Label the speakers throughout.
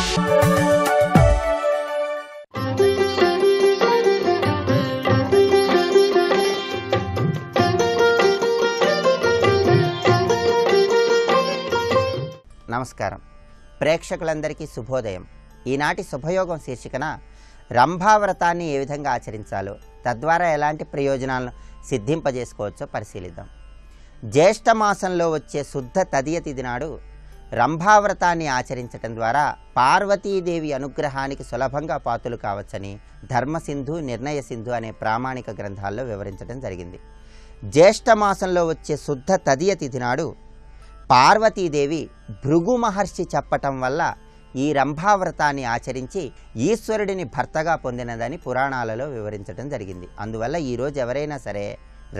Speaker 1: నమస్కారం. ప్రేక్షకులందరికీ శుభోదయం. ఈనాటి శుభయోగం శీర్షికన రంభావ్రతాన్ని ఏ విధంగా ఆచరించాలో, తద్వారా ఎలాంటి ప్రయోజనాలను సిద్ధింపజేసుకోవచ్చో పరిశీలిద్దాం. జ్యేష్ఠ మాసంలో వచ్చే శుద్ధ తదియ తిథి నాడు రంభావ్రతాన్ని ఆచరించటం ద్వారా పార్వతీదేవి అనుగ్రహానికి సులభంగా పాత్రలు కావచ్చని ధర్మసింధు, నిర్ణయ సింధు అనే ప్రామాణిక గ్రంథాల్లో వివరించడం జరిగింది. జ్యేష్ఠ మాసంలో వచ్చే శుద్ధ తదియ తిథి నాడు పార్వతీదేవి భృగు మహర్షి చెప్పటం వల్ల ఈ రంభావ్రతాన్ని ఆచరించి ఈశ్వరుడిని భర్తగా పొందినదని పురాణాలలో వివరించడం జరిగింది. అందువల్ల ఈరోజు ఎవరైనా సరే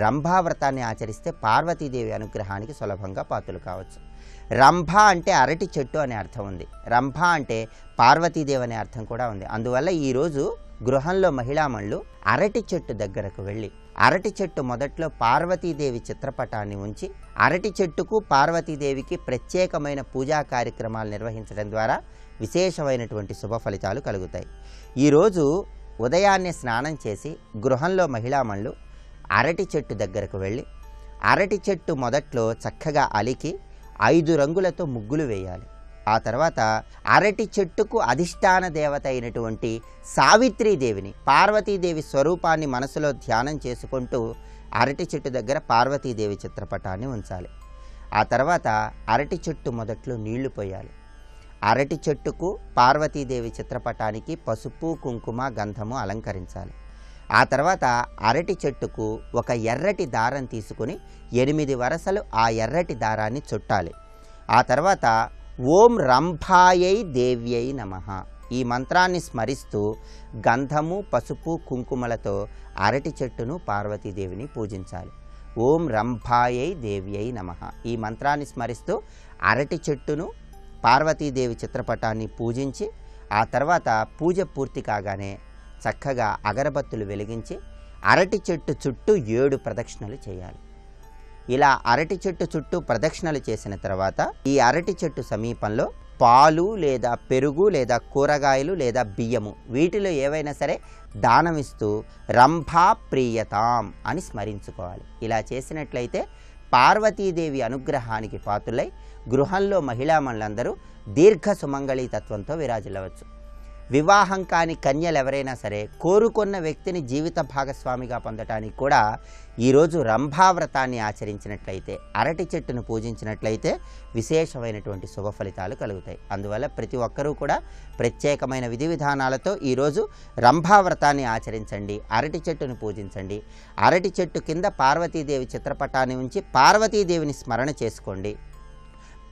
Speaker 1: రంభావ్రతాన్ని ఆచరిస్తే పార్వతీదేవి అనుగ్రహానికి సులభంగా పాత్రలు కావచ్చు. రంభ అంటే అరటి చెట్టు అనే అర్థం ఉంది. రంభ అంటే పార్వతీదేవి అనే అర్థం కూడా ఉంది. అందువల్ల ఈరోజు గృహంలో మహిళామణులు అరటి చెట్టు దగ్గరకు వెళ్ళి అరటి చెట్టు మొదట్లో పార్వతీదేవి చిత్రపటాన్ని ఉంచి అరటి చెట్టుకు పార్వతీదేవికి ప్రత్యేకమైన పూజా కార్యక్రమాలు నిర్వహించడం ద్వారా విశేషమైనటువంటి శుభ ఫలితాలు కలుగుతాయి. ఈరోజు ఉదయాన్నే స్నానం చేసి గృహంలో మహిళామణులు అరటి చెట్టు దగ్గరకు వెళ్ళి అరటి చెట్టు మొదట్లో చక్కగా అలికి 5 రంగులతో ముగ్గులు వేయాలి. ఆ తర్వాత అరటి చెట్టుకు అధిష్టాన దేవత అయినటువంటి సావిత్రీదేవిని, పార్వతీదేవి స్వరూపాన్ని మనసులో ధ్యానం చేసుకుంటూ అరటి చెట్టు దగ్గర పార్వతీదేవి చిత్రపటాన్ని ఉంచాలి. ఆ తర్వాత అరటి చెట్టు మొదట్లో నీళ్లు పోయాలి. అరటి చెట్టుకు పార్వతీదేవి చిత్రపటానికి పసుపు, కుంకుమ, గంధము అలంకరించాలి. ఆ తర్వాత అరటి చెట్టుకు ఒక ఎర్రటి దారం తీసుకుని 8 వరసలు ఆ ఎర్రటి దారాన్ని చుట్టాలి. ఆ తర్వాత ఓం రంభాయై దేవ్యై నమః ఈ మంత్రాన్ని స్మరిస్తూ గంధము, పసుపు, కుంకుమలతో అరటి చెట్టును, పార్వతీదేవిని పూజించాలి. ఓం రంభాయై దేవ్యై నమః ఈ మంత్రాన్ని స్మరిస్తూ అరటి చెట్టును, పార్వతీదేవి చిత్రపటాన్ని పూజించి ఆ తర్వాత పూజ పూర్తి కాగానే చక్కగా అగరబత్తులు వెలిగించి అరటి చెట్టు చుట్టూ 7 ప్రదక్షిణలు చేయాలి. ఇలా అరటి చెట్టు చుట్టూ ప్రదక్షిణలు చేసిన తర్వాత ఈ అరటి చెట్టు సమీపంలో పాలు లేదా పెరుగు లేదా కూరగాయలు లేదా బియ్యము వీటిలో ఏవైనా సరే దానమిస్తూ రంభా ప్రియతాం అని స్మరించుకోవాలి. ఇలా చేసినట్లయితే పార్వతీదేవి అనుగ్రహానికి పాత్రులై గృహంలో మహిళామణులందరూ దీర్ఘ సుమంగళీ తత్వంతో విరాజిల్లవచ్చు. వివాహం కాని కన్యలు ఎవరైనా సరే కోరుకున్న వ్యక్తిని జీవిత భాగస్వామిగా పొందటానికి కూడా ఈరోజు రంభావ్రతాన్ని ఆచరించినట్లయితే, అరటి చెట్టును పూజించినట్లయితే విశేషమైనటువంటి శుభ ఫలితాలు కలుగుతాయి. అందువల్ల ప్రతి ఒక్కరూ కూడా ప్రత్యేకమైన విధి విధానాలతో ఈరోజు రంభావ్రతాన్ని ఆచరించండి, అరటి చెట్టును పూజించండి. అరటి చెట్టు కింద పార్వతీదేవి చిత్రపటాన్ని ఉంచి పార్వతీదేవిని స్మరణ చేసుకోండి.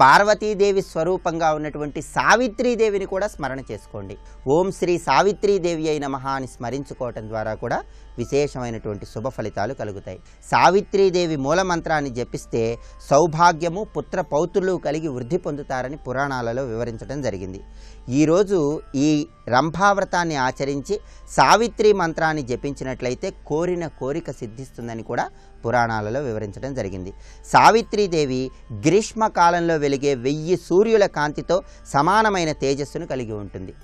Speaker 1: పార్వతీదేవి స్వరూపంగా ఉన్నటువంటి సావిత్రీదేవిని కూడా స్మరణ చేసుకోండి. ఓం శ్రీ సావిత్రీదేవి అయిన నమః అని స్మరించుకోవటం ద్వారా కూడా విశేషమైనటువంటి శుభ ఫలితాలు కలుగుతాయి. సావిత్రీదేవి మూలమంత్రాన్ని జపిస్తే సౌభాగ్యము, పుత్ర పౌత్రులు కలిగి వృద్ధి పొందుతారని పురాణాలలో వివరించడం జరిగింది. ఈరోజు ఈ రంభావ్రతాన్ని ఆచరించి సావిత్రి మంత్రాన్ని జపించినట్లయితే కోరిన కోరిక సిద్ధిస్తుందని కూడా పురాణాలలో వివరించడం జరిగింది. సావిత్రీదేవి గ్రీష్మకాలంలో వెలిగే 1000 సూర్యుల కాంతితో సమానమైన తేజస్సును కలిగి ఉంటుంది.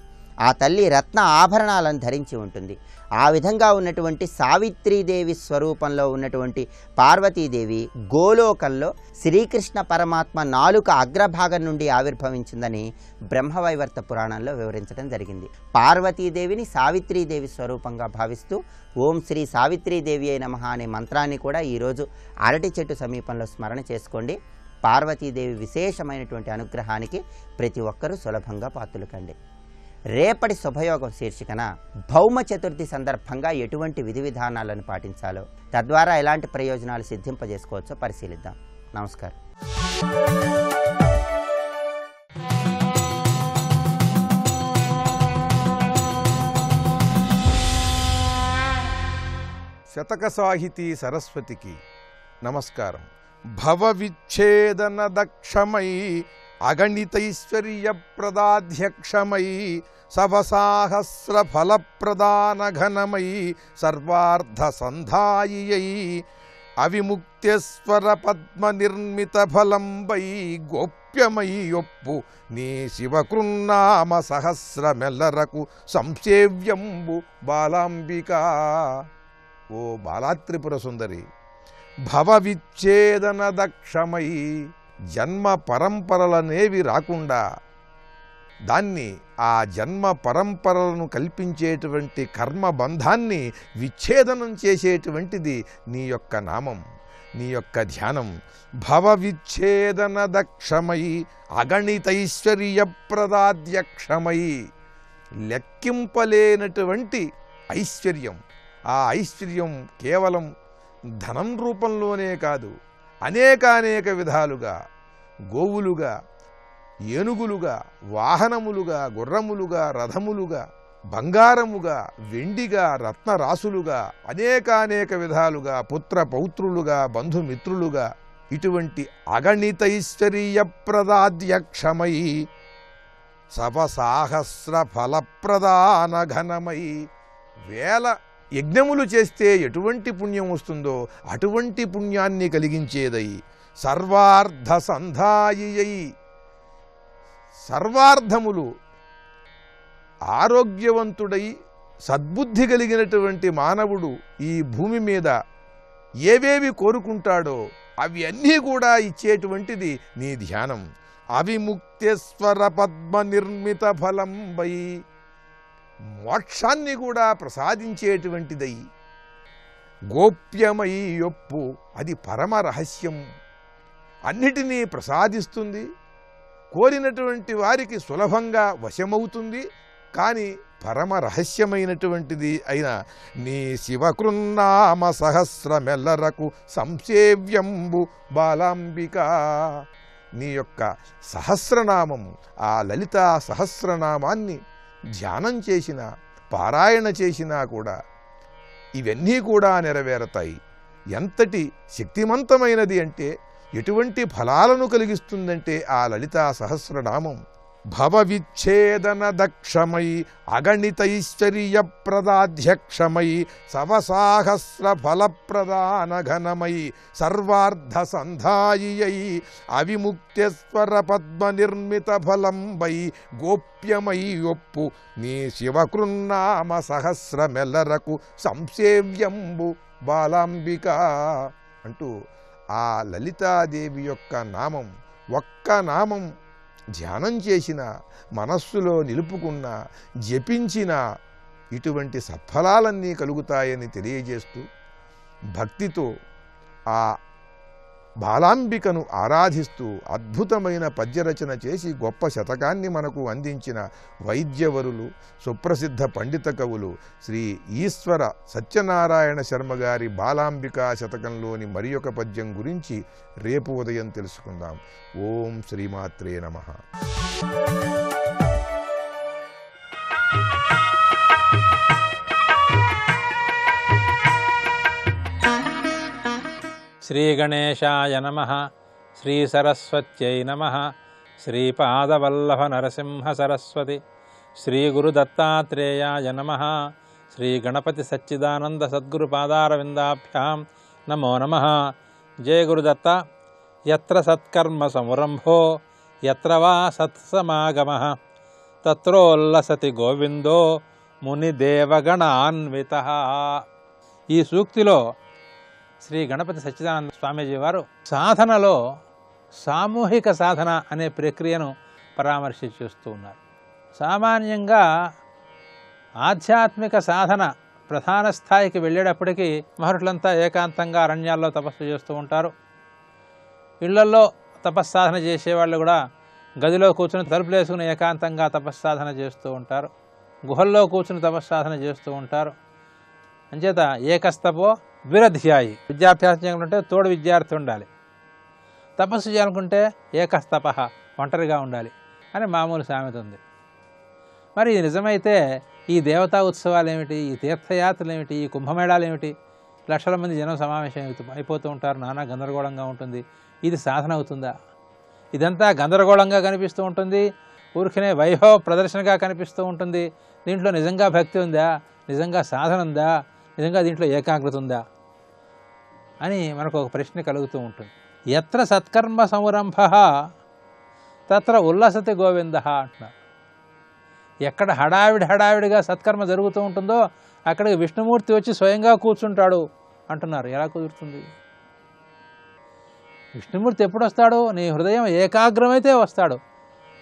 Speaker 1: ఆ తల్లి రత్న ఆభరణాలను ధరించి ఉంటుంది. ఆ విధంగా ఉన్నటువంటి సావిత్రీదేవి స్వరూపంలో ఉన్నటువంటి పార్వతీదేవి గోలోకంలో శ్రీకృష్ణ పరమాత్మ నాలుక అగ్రభాగం నుండి ఆవిర్భవించిందని బ్రహ్మవైవర్త పురాణంలో వివరించడం జరిగింది. పార్వతీదేవిని సావిత్రీదేవి స్వరూపంగా భావిస్తూ ఓం శ్రీ సావిత్రీదేవి అయిన నమః అనే మంత్రాన్ని కూడా ఈరోజు అరటి చెట్టు సమీపంలో స్మరణ చేసుకోండి. పార్వతీదేవి విశేషమైనటువంటి అనుగ్రహానికి ప్రతి ఒక్కరూ సులభంగా పాత్రలు కండి. రేపటి శుభయోగం శీర్షికన భౌమ చతుర్థి సందర్భంగా ఎటువంటి విధి విధానాలను పాటించాలో, తద్వారా ఎలాంటి ప్రయోజనాలు సిద్ధింపజేసుకోవచ్చో పరిశీలిద్దాం. నమస్కారం.
Speaker 2: శతక సాహితీ సరస్వతికి నమస్కారం. భవ విచ్ఛేదన దక్షమై అగణితైశ్వర్య ప్రదాధ్యక్షమై సవసాహస్ర ఫలప్రదాన ఘనమై సర్వార్థ సంధాయియై అవిముక్త్యస్వర పద్మ నిర్మిత ఫలంబై గోప్య గోప్యమై ఒప్పు నీ శివకృన్నామ సహస్రమెల్లరకు సంసేవ్యంబు బాలాంబిక. ఓ బాలాత్రిపుర సుందరి, భవ విచ్ఛేదన దక్షమై, జన్మ పరంపరలనేవి రాకుండా దాన్ని, ఆ జన్మ పరంపరలను కల్పించేటువంటి కర్మబంధాన్ని విచ్ఛేదనం చేసేటువంటిది నీ యొక్క నామం, నీ యొక్క ధ్యానం. భవ విచ్ఛేదన దక్షమై అగణితైశ్వర్యప్రదాధ్యక్షమై, లెక్కింపలేనటువంటి ఐశ్వర్యం. ఆ ఐశ్వర్యం కేవలం ధనం రూపంలోనే కాదు, అనేకానేక విధాలుగా, గోవులుగా, ఏనుగులుగా, వాహనములుగా, గుర్రములుగా, రథములుగా, బంగారముగా, వెండిగా, రత్నరాసులుగా, అనేకానేక విధాలుగా, పుత్ర పౌత్రులుగా, బంధుమిత్రులుగా, ఇటువంటి అగణితైశ్వర్యప్రదాధ్యక్షమై సవసాహస్ర ఫలప్రదాన ఘనమై, వేల యజ్ఞములు చేస్తే ఎటువంటి పుణ్యం వస్తుందో అటువంటి పుణ్యాన్ని కలిగించేదై, సర్వార్థ సంధాయియై, సర్వార్థములు ఆరోగ్యవంతుడై సద్బుద్ధి కలిగినటువంటి మానవుడు ఈ భూమి మీద ఏవేవి కోరుకుంటాడో అవి అన్నీ కూడా ఇచ్చేటువంటిది నీ ధ్యానం. అవిముక్తేశ్వర పద్మ నిర్మిత ఫలంబై, మోక్షాన్ని కూడా ప్రసాదించేటువంటిదై, గోప్యమై ఒప్పు, అది పరమ రహస్యం, అన్నిటినీ ప్రసాదిస్తుంది, కోరినటువంటి వారికి సులభంగా వశమవుతుంది. కానీ పరమ రహస్యమైనటువంటిది అయిన నీ శివకృన్నామ సహస్రమెల్లరకు సంసేవ్యంబు బాలాంబిక, నీ యొక్క సహస్రనామము, ఆ లలితా సహస్రనామాన్ని ధ్యానం చేసినా, పారాయణ చేసినా కూడా ఇవన్నీ కూడా నెరవేరతాయి. ఎంతటి శక్తిమంతమైనది అంటే, ఎటువంటి ఫలాలను కలిగిస్తుందంటే ఆ లలితా సహస్రనామం. భవ విచ్ఛేదన దక్షమై అగణితైశ్వర్యప్రదాధ్యక్షమై సవసాహస్ర ఫలప్రదాన ఘనమై సర్వార్థ సంధాయియై అవిముక్తేశ్వర పద్మ నిర్మిత ఫలంబై గోప్యమై ఒప్పు నీ శివకృన్నామ సహస్రమెల్లరకు సంసేవ్యంబు బాలాంబిక అంటూ ఆ లలితాదేవి యొక్క నామం, ఒక్క నామం ధ్యానం చేసిన, మనస్సులో నిలుపుకున్న, జపించిన ఇటువంటి సత్ఫలాలన్నీ కలుగుతాయని తెలియజేస్తూ భక్తితో ఆ బాలాంబికను ఆరాధిస్తూ అద్భుతమైన పద్యరచన చేసి గొప్ప శతకాన్ని మనకు అందించిన వైద్యవరులు, సుప్రసిద్ధ పండిత కవులు శ్రీ ఈశ్వర సత్యనారాయణ శర్మ గారి బాలాంబికా శతకంలోని మరి ఒక పద్యం గురించి రేపు ఉదయం తెలుసుకుందాం. ఓం శ్రీమాత్రే నమః.
Speaker 3: శ్రీగణేశాయ నమః. శ్రీసరస్వత్యై నమః. శ్రీపాదవల్లభ నరసింహ సరస్వతి. శ్రీగురుదత్తాత్రేయాయ నమః. శ్రీగణపతి సచ్చిదానంద సద్గురు పాదారవిందాభ్యాం నమో నమః. జయ గురుదత్త. యత్ర సత్కర్మ సమురంభో యత్ర వా సత్సమాగమః తత్రోల్లసతి గోవిందో మునిదేవగణాన్వితః. ఈ సూక్తిలో శ్రీ గణపతి సచ్చిదానంద స్వామీజీ వారు సాధనలో సామూహిక సాధన అనే ప్రక్రియను పరామర్శిస్తూ ఉన్నారు. సామాన్యంగా ఆధ్యాత్మిక సాధన ప్రధాన స్థాయికి వెళ్ళేటప్పటికీ మహర్షులంతా ఏకాంతంగా అరణ్యాల్లో తపస్సు చేస్తూ ఉంటారు. ఇళ్లల్లో తపస్సాధన చేసేవాళ్ళు కూడా గదిలో కూర్చుని తలుపులు వేసుకుని ఏకాంతంగా తపస్సాధన చేస్తూ ఉంటారు. గుహల్లో కూర్చుని తపస్సాధన చేస్తూ ఉంటారు. అంచేత ఏకస్తపో ద్విరధ్యాయి, విద్యాభ్యాసం చేయాలంటే తోడు విద్యార్థి ఉండాలి. తపస్సు చేయాలనుకుంటే ఏకస్తప, ఒంటరిగా ఉండాలి అని మామూలు సామెత ఉంది. మరి ఇది నిజమైతే ఈ దేవతా ఉత్సవాలు ఏమిటి, ఈ తీర్థయాత్రలు ఏమిటి, ఈ కుంభమేళాలు ఏమిటి, లక్షల మంది జనం సమావేశం అయిపోతూ ఉంటారు, నానా గందరగోళంగా ఉంటుంది. ఇది సాధన అవుతుందా? ఇదంతా గందరగోళంగా కనిపిస్తూ ఉంటుంది, ఊరికనే వైభవ ప్రదర్శనగా కనిపిస్తూ ఉంటుంది. దీంట్లో నిజంగా భక్తి ఉందా, నిజంగా సాధన ఉందా, నిజంగా దీంట్లో ఏకాగ్రత ఉందా అని మనకు ఒక ప్రశ్న కలుగుతూ ఉంటుంది. ఎత్ర సత్కర్మ సంరంభ తత్ర ఉల్లసతి గోవింద అంటున్నారు. ఎక్కడ హడావిడిగా సత్కర్మ జరుగుతూ ఉంటుందో అక్కడికి విష్ణుమూర్తి వచ్చి స్వయంగా కూర్చుంటాడు అంటున్నారు. ఎలా కుదురుతుంది? విష్ణుమూర్తి ఎప్పుడు వస్తాడు? నీ హృదయం ఏకాగ్రమైతే వస్తాడు.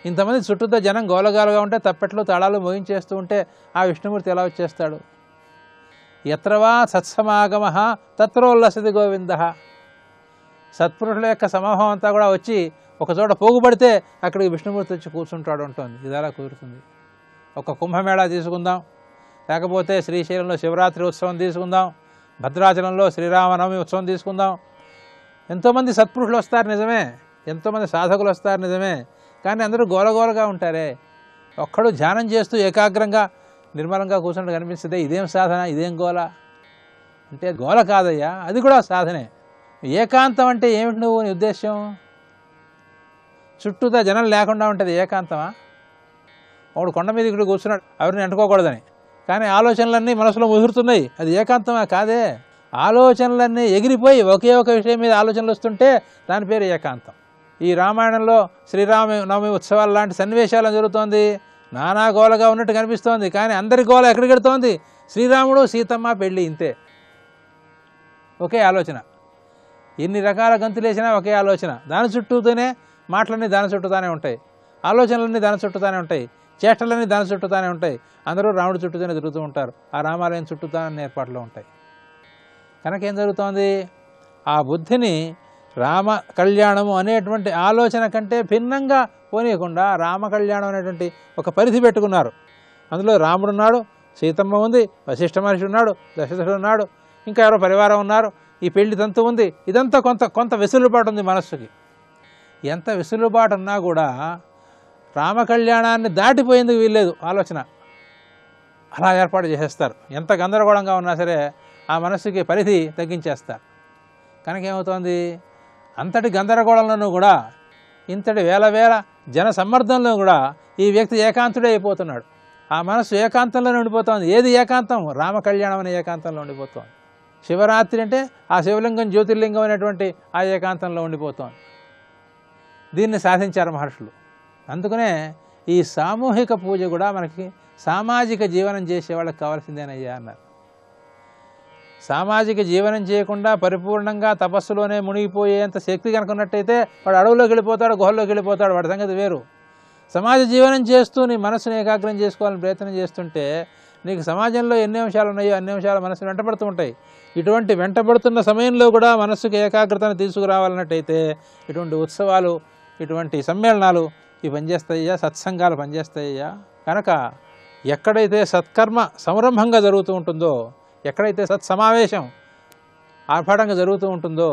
Speaker 3: ఇంతమంది చుట్టూతో జనం గోలగాలుగా ఉంటే తప్పెట్లు తాళాలు మోగించేస్తూ ఉంటే ఆ విష్ణుమూర్తి ఎలా వచ్చేస్తాడు? ఎత్రవా సత్సమాగమ తత్రోల్లసతి గోవింద. సత్పురుషుల యొక్క సమూహం అంతా కూడా వచ్చి ఒకచోట పోగుపడితే అక్కడికి విష్ణుమూర్తి వచ్చి కూర్చుంటాడు ఉంటుంది. ఇది ఎలా కుదురుతుంది? ఒక కుంభమేళా తీసుకుందాం, లేకపోతే శ్రీశైలంలో శివరాత్రి ఉత్సవం తీసుకుందాం, భద్రాచలంలో శ్రీరామనవమి ఉత్సవం తీసుకుందాం. ఎంతోమంది సత్పురుషులు వస్తారు నిజమే, ఎంతోమంది సాధకులు వస్తారు నిజమే, కానీ అందరూ గోలగోలగా ఉంటారే. ఒక్కడు ధ్యానం చేస్తూ ఏకాగ్రంగా నిర్మలంగా కూర్చుంటే కనిపిస్తుంది. ఇదేం సాధన, ఇదేం గోల అంటే గోల కాదయ్యా, అది కూడా సాధనే. ఏకాంతం అంటే ఏమిటి నువ్వు నీ ఉద్దేశం? చుట్టూతా జనం లేకుండా ఉంటుంది ఏకాంతమా? ఒకడు కొండ మీద ఇక్కడ కూర్చున్నాడు ఎవరిని అంటుకోకూడదని, కానీ ఆలోచనలన్నీ మనసులో ముదురుతున్నాయి, అది ఏకాంతమా? కాదే. ఆలోచనలన్నీ ఎగిరిపోయి ఒకే ఒక విషయం మీద ఆలోచనలు వస్తుంటే దాని పేరు ఏకాంతం. ఈ రామాయణంలో శ్రీరామనవమి ఉత్సవాలు లాంటి సన్నివేశాలు జరుగుతోంది. నానా గోలగా ఉన్నట్టు కనిపిస్తోంది, కానీ అందరి గోల ఎక్కడికి వెళ్తోంది? శ్రీరాముడు సీతమ్మ పెళ్ళి, ఇంతే. ఒకే ఆలోచన. ఎన్ని రకాల గంతులేసినా ఒకే ఆలోచన. దాని చుట్టూతోనే మాటలన్నీ దాని చుట్టూతానే ఉంటాయి, ఆలోచనలన్నీ దాని చుట్టూతానే ఉంటాయి, చేష్టలన్నీ దాని చుట్టూతానే ఉంటాయి. అందరూ రాముడి చుట్టూతోనే తిరుగుతూ ఉంటారు. ఆ రామాలయం చుట్టూతానే ఏర్పాట్లు ఉంటాయి. కనుక ఏం జరుగుతోంది? ఆ బుద్ధిని రామ కళ్యాణము అనేటువంటి ఆలోచన కంటే భిన్నంగా పోనీయకుండా రామ కళ్యాణం అనేటువంటి ఒక పరిధి పెట్టుకున్నారు. అందులో రాముడున్నాడు, సీతమ్మ ఉంది, వశిష్ఠ మహర్షి ఉన్నాడు, దశరథుడు ఉన్నాడు, ఇంకా ఎవరో పరివారం ఉన్నారు, ఈ పెళ్లి తంతు ఉంది. ఇదంతా కొంత వెసులుబాటు ఉంది మనస్సుకి. ఎంత వెసులుబాటు ఉన్నా కూడా రామ కళ్యాణాన్ని దాటిపోయేందుకు వీల్లేదు ఆలోచన. అలా ఏర్పాటు చేసేస్తారు. ఎంత గందరగోళంగా ఉన్నా సరే ఆ మనస్సుకి పరిధి తగ్గించేస్తారు. కనుక ఏమవుతోంది? అంతటి గందరగోళంలోనూ కూడా, ఇంతటి వేల జన సమ్మర్దంలో కూడా ఈ వ్యక్తి ఏకాంతుడే అయిపోతున్నాడు. ఆ మనస్సు ఏకాంతంలోనే ఉండిపోతోంది. ఏది ఏకాంతం? రామ కళ్యాణం అనే ఏకాంతంలో ఉండిపోతోంది. శివరాత్రి అంటే ఆ శివలింగం జ్యోతిర్లింగం అనేటువంటి ఆ ఏకాంతంలో ఉండిపోతోంది. దీన్ని సాధించారు మహర్షులు. అందుకనే ఈ సామూహిక పూజ కూడా మనకి సామాజిక జీవనం చేసే వాళ్ళకి కావాల్సిందేనయ్యా అన్నారు. సామాజిక జీవనం చేయకుండా పరిపూర్ణంగా తపస్సులోనే మునిగిపోయేంత శక్తి కనుక ఉన్నట్టయితే వాడు అడవులోకి వెళ్ళిపోతాడు, గుహల్లోకి వెళ్ళిపోతాడు, వాడి సంగతి వేరు. సమాజ జీవనం చేస్తూ నీ మనసును ఏకాగ్రం చేసుకోవాలని ప్రయత్నం చేస్తుంటే నీకు సమాజంలో ఎన్ని అంశాలు ఉన్నాయో అన్ని అంశాలు మనసు వెంటబడుతూ ఉంటాయి. ఇటువంటి వెంటబడుతున్న సమయంలో కూడా మనస్సుకు ఏకాగ్రతను తీసుకురావాలన్నట్టయితే ఇటువంటి ఉత్సవాలు, ఇటువంటి సమ్మేళనాలు ఇవి పనిచేస్తాయ్యా, సత్సంగాలు పనిచేస్తాయ్యా. కనుక ఎక్కడైతే సత్కర్మ సంరంభంగా జరుగుతూ ఉంటుందో, ఎక్కడైతే సత్సమావేశం ఆర్భాటంగా జరుగుతూ ఉంటుందో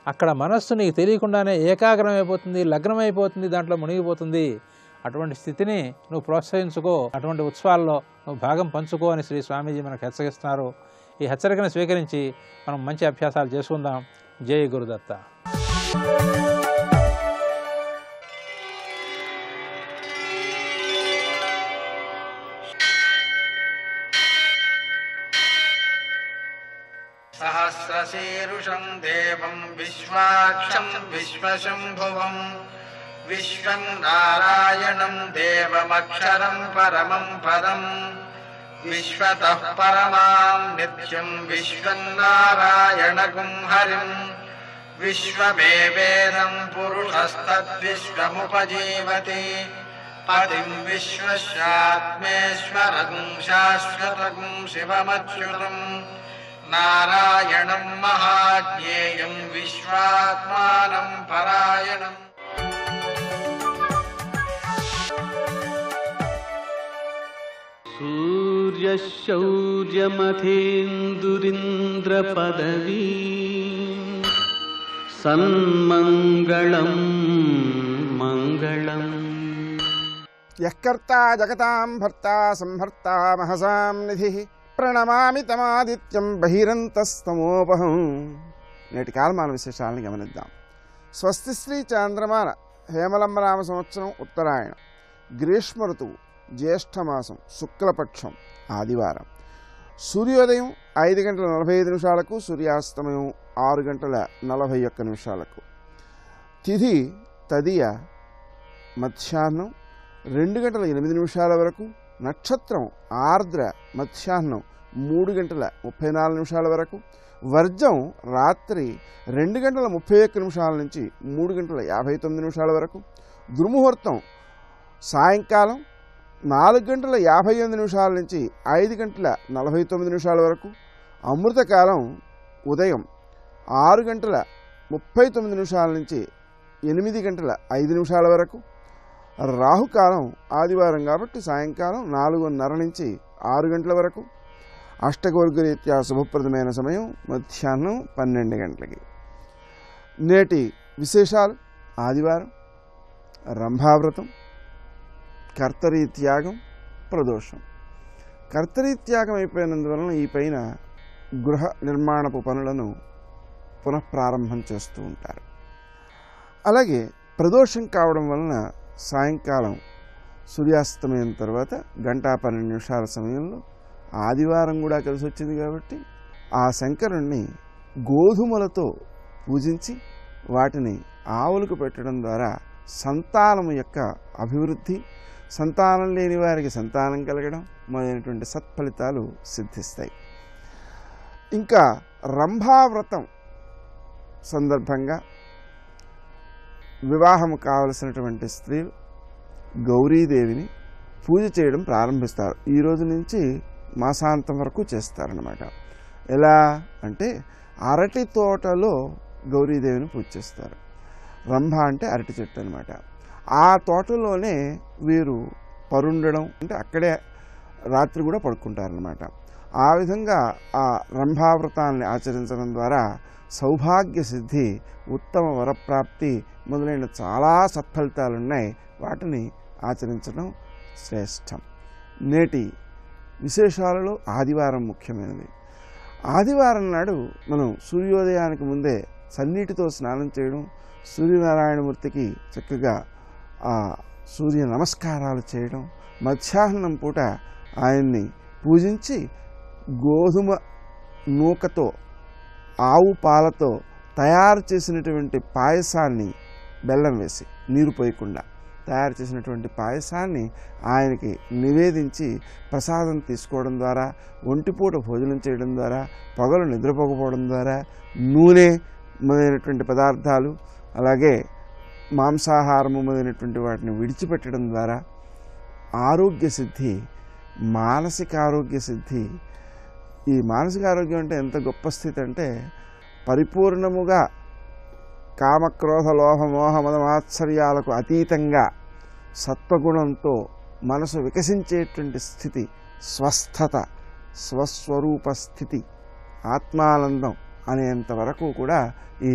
Speaker 3: అక్కడ మనస్సు నీకు తెలియకుండానే ఏకాగ్రం అయిపోతుంది, లగ్నం అయిపోతుంది, దాంట్లో మునిగిపోతుంది. అటువంటి స్థితిని నువ్వు ప్రోత్సహించుకో, అటువంటి ఉత్సవాల్లో నువ్వు భాగం పంచుకో అని శ్రీ స్వామీజీ మనకు హెచ్చరిస్తున్నారు. ఈ హెచ్చరికను స్వీకరించి మనం మంచి అభ్యాసాలు చేసుకుందాం. జై గురుదత్త.
Speaker 4: సహస్రశీరుషం దేవం విశ్వాక్షం విశ్వశంభువం విశ్వం నారాయణం దేవమక్షరం పరమం పదం విశ్వతః పరమాం నిత్యం విశ్వం నారాయణగుం హరిం విశ్వమేవేదం పురుషస్తద్విశ్వముపజీవతి పతిం విశ్వస్యాత్మేశ్వరం శాశ్వతం శివమచ్యుతం నారాయణం మహాజ్ఞేయం విశ్వాత్మానం పరాయణం.
Speaker 5: సూర్యశౌర్యమథేందురింద్రపదవీ సన్మంగళం మంగళం.
Speaker 6: యఃకర్తా జగతాం భర్తా సంహర్తా మహసాం నిధిః ప్రణమామి తమాదిత్యం బహిరంతస్తమోపహం. నేటి కాలమాన విశేషాలను గమనిద్దాం. స్వస్తి శ్రీ చాంద్రమాన హేమలంబనామ సంవత్సరం ఉత్తరాయణం, గ్రీష్మ ఋతువు, జ్యేష్ఠమాసం, శుక్లపక్షం, ఆదివారం. సూర్యోదయం 5:45 సూర్యాస్తమయం 6:41 తిథి తదియ, మధ్యాహ్నం 2:08 వరకు, నక్షత్రం ఆర్ద్ర మధ్యాహ్నం 3:34 వరకు, వర్జం రాత్రి 2:31 నుంచి 3:59 వరకు, దుర్ముహూర్తం సాయంకాలం 4:58 నుంచి 5:49 వరకు, అమృతకాలం ఉదయం 6:39 నుంచి 8:05 వరకు, రాహుకాలం ఆదివారం కాబట్టి సాయంకాలం 4:30 నుంచి 6 గంటల వరకు, అష్టగోర్గరీత్యా శుభప్రదమైన సమయం మధ్యాహ్నం 12 గంటలకి. నేటి విశేషాలు: ఆదివారం, రంభావ్రతం, కర్తరీత్యాగం, ప్రదోషం. కర్తరీత్యాగం అయిపోయినందువలన ఈ పైన గృహ నిర్మాణపు పనులను పునఃప్రారంభం చేస్తూ ఉంటారు. అలాగే ప్రదోషం కావడం వలన సాయంకాలం సూర్యాస్తమయం తర్వాత 1:12 సమయంలో ఆదివారం కూడా కలిసి వచ్చింది కాబట్టి ఆ శంకరుణ్ణి గోధుమలతో పూజించి వాటిని ఆవులకు పెట్టడం ద్వారా సంతానం యొక్క అభివృద్ధి, సంతానం లేని వారికి సంతానం కలగడం మొదలైనటువంటి సత్ఫలితాలు సిద్ధిస్తాయి. ఇంకా రంభావ్రతం సందర్భంగా వివాహం కావలసినటువంటి స్త్రీలు గౌరీదేవిని పూజ చేయడం ప్రారంభిస్తారు. ఈ రోజు నుంచి మాసాంతం వరకు చేస్తారన్నమాట. ఎలా అంటే అరటి తోటలో గౌరీదేవిని పూజ చేస్తారు. రంభ అంటే అరటి చెట్టు అనమాట. ఆ తోటలోనే వీరు పరుండడం అంటే అక్కడే రాత్రి కూడా పడుకుంటారనమాట. ఆ విధంగా ఆ రంభావ్రతాన్ని ఆచరించడం ద్వారా సౌభాగ్య సిద్ధి, ఉత్తమ వరప్రాప్తి మొదలైన చాలా సత్ఫలితాలు ఉన్నాయి. వాటిని ఆచరించడం శ్రేష్టం. నేటి విశేషాలలో ఆదివారం ముఖ్యమైనది. ఆదివారం నాడు మనం సూర్యోదయానికి ముందే సన్నీటితో స్నానం చేయడం, సూర్యనారాయణమూర్తికి చక్కగా సూర్య నమస్కారాలు చేయడం, మధ్యాహ్నం పూట ఆయన్ని పూజించి గోధుమ నూకతో ఆవు పాలతో తయారు చేసినటువంటి పాయసాన్ని, బెల్లం వేసి నీరు పోయకుండా తయారు చేసినటువంటి పాయసాన్ని ఆయనకి నివేదించి ప్రసాదం తీసుకోవడం ద్వారా, ఒంటిపూట భోజనం చేయడం ద్వారా, పగలు నిద్రపోకపోవడం ద్వారా, నూనె మొదలైనటువంటి పదార్థాలు అలాగే మాంసాహారము మొదలైనటువంటి వాటిని విడిచిపెట్టడం ద్వారా ఆరోగ్య సిద్ధి, మానసిక ఆరోగ్య సిద్ధి. ఈ మానసిక ఆరోగ్యం అంటే ఎంత గొప్ప స్థితి అంటే పరిపూర్ణముగా కామక్రోధ లోభ మోహ మద మాత్సర్యాలకు అతీతంగా సత్వగుణంతో మనసు వికసించేటువంటి స్థితి, స్వస్థత, స్వస్వరూప స్థితి, ఆత్మానందం అనేంత వరకు కూడా ఈ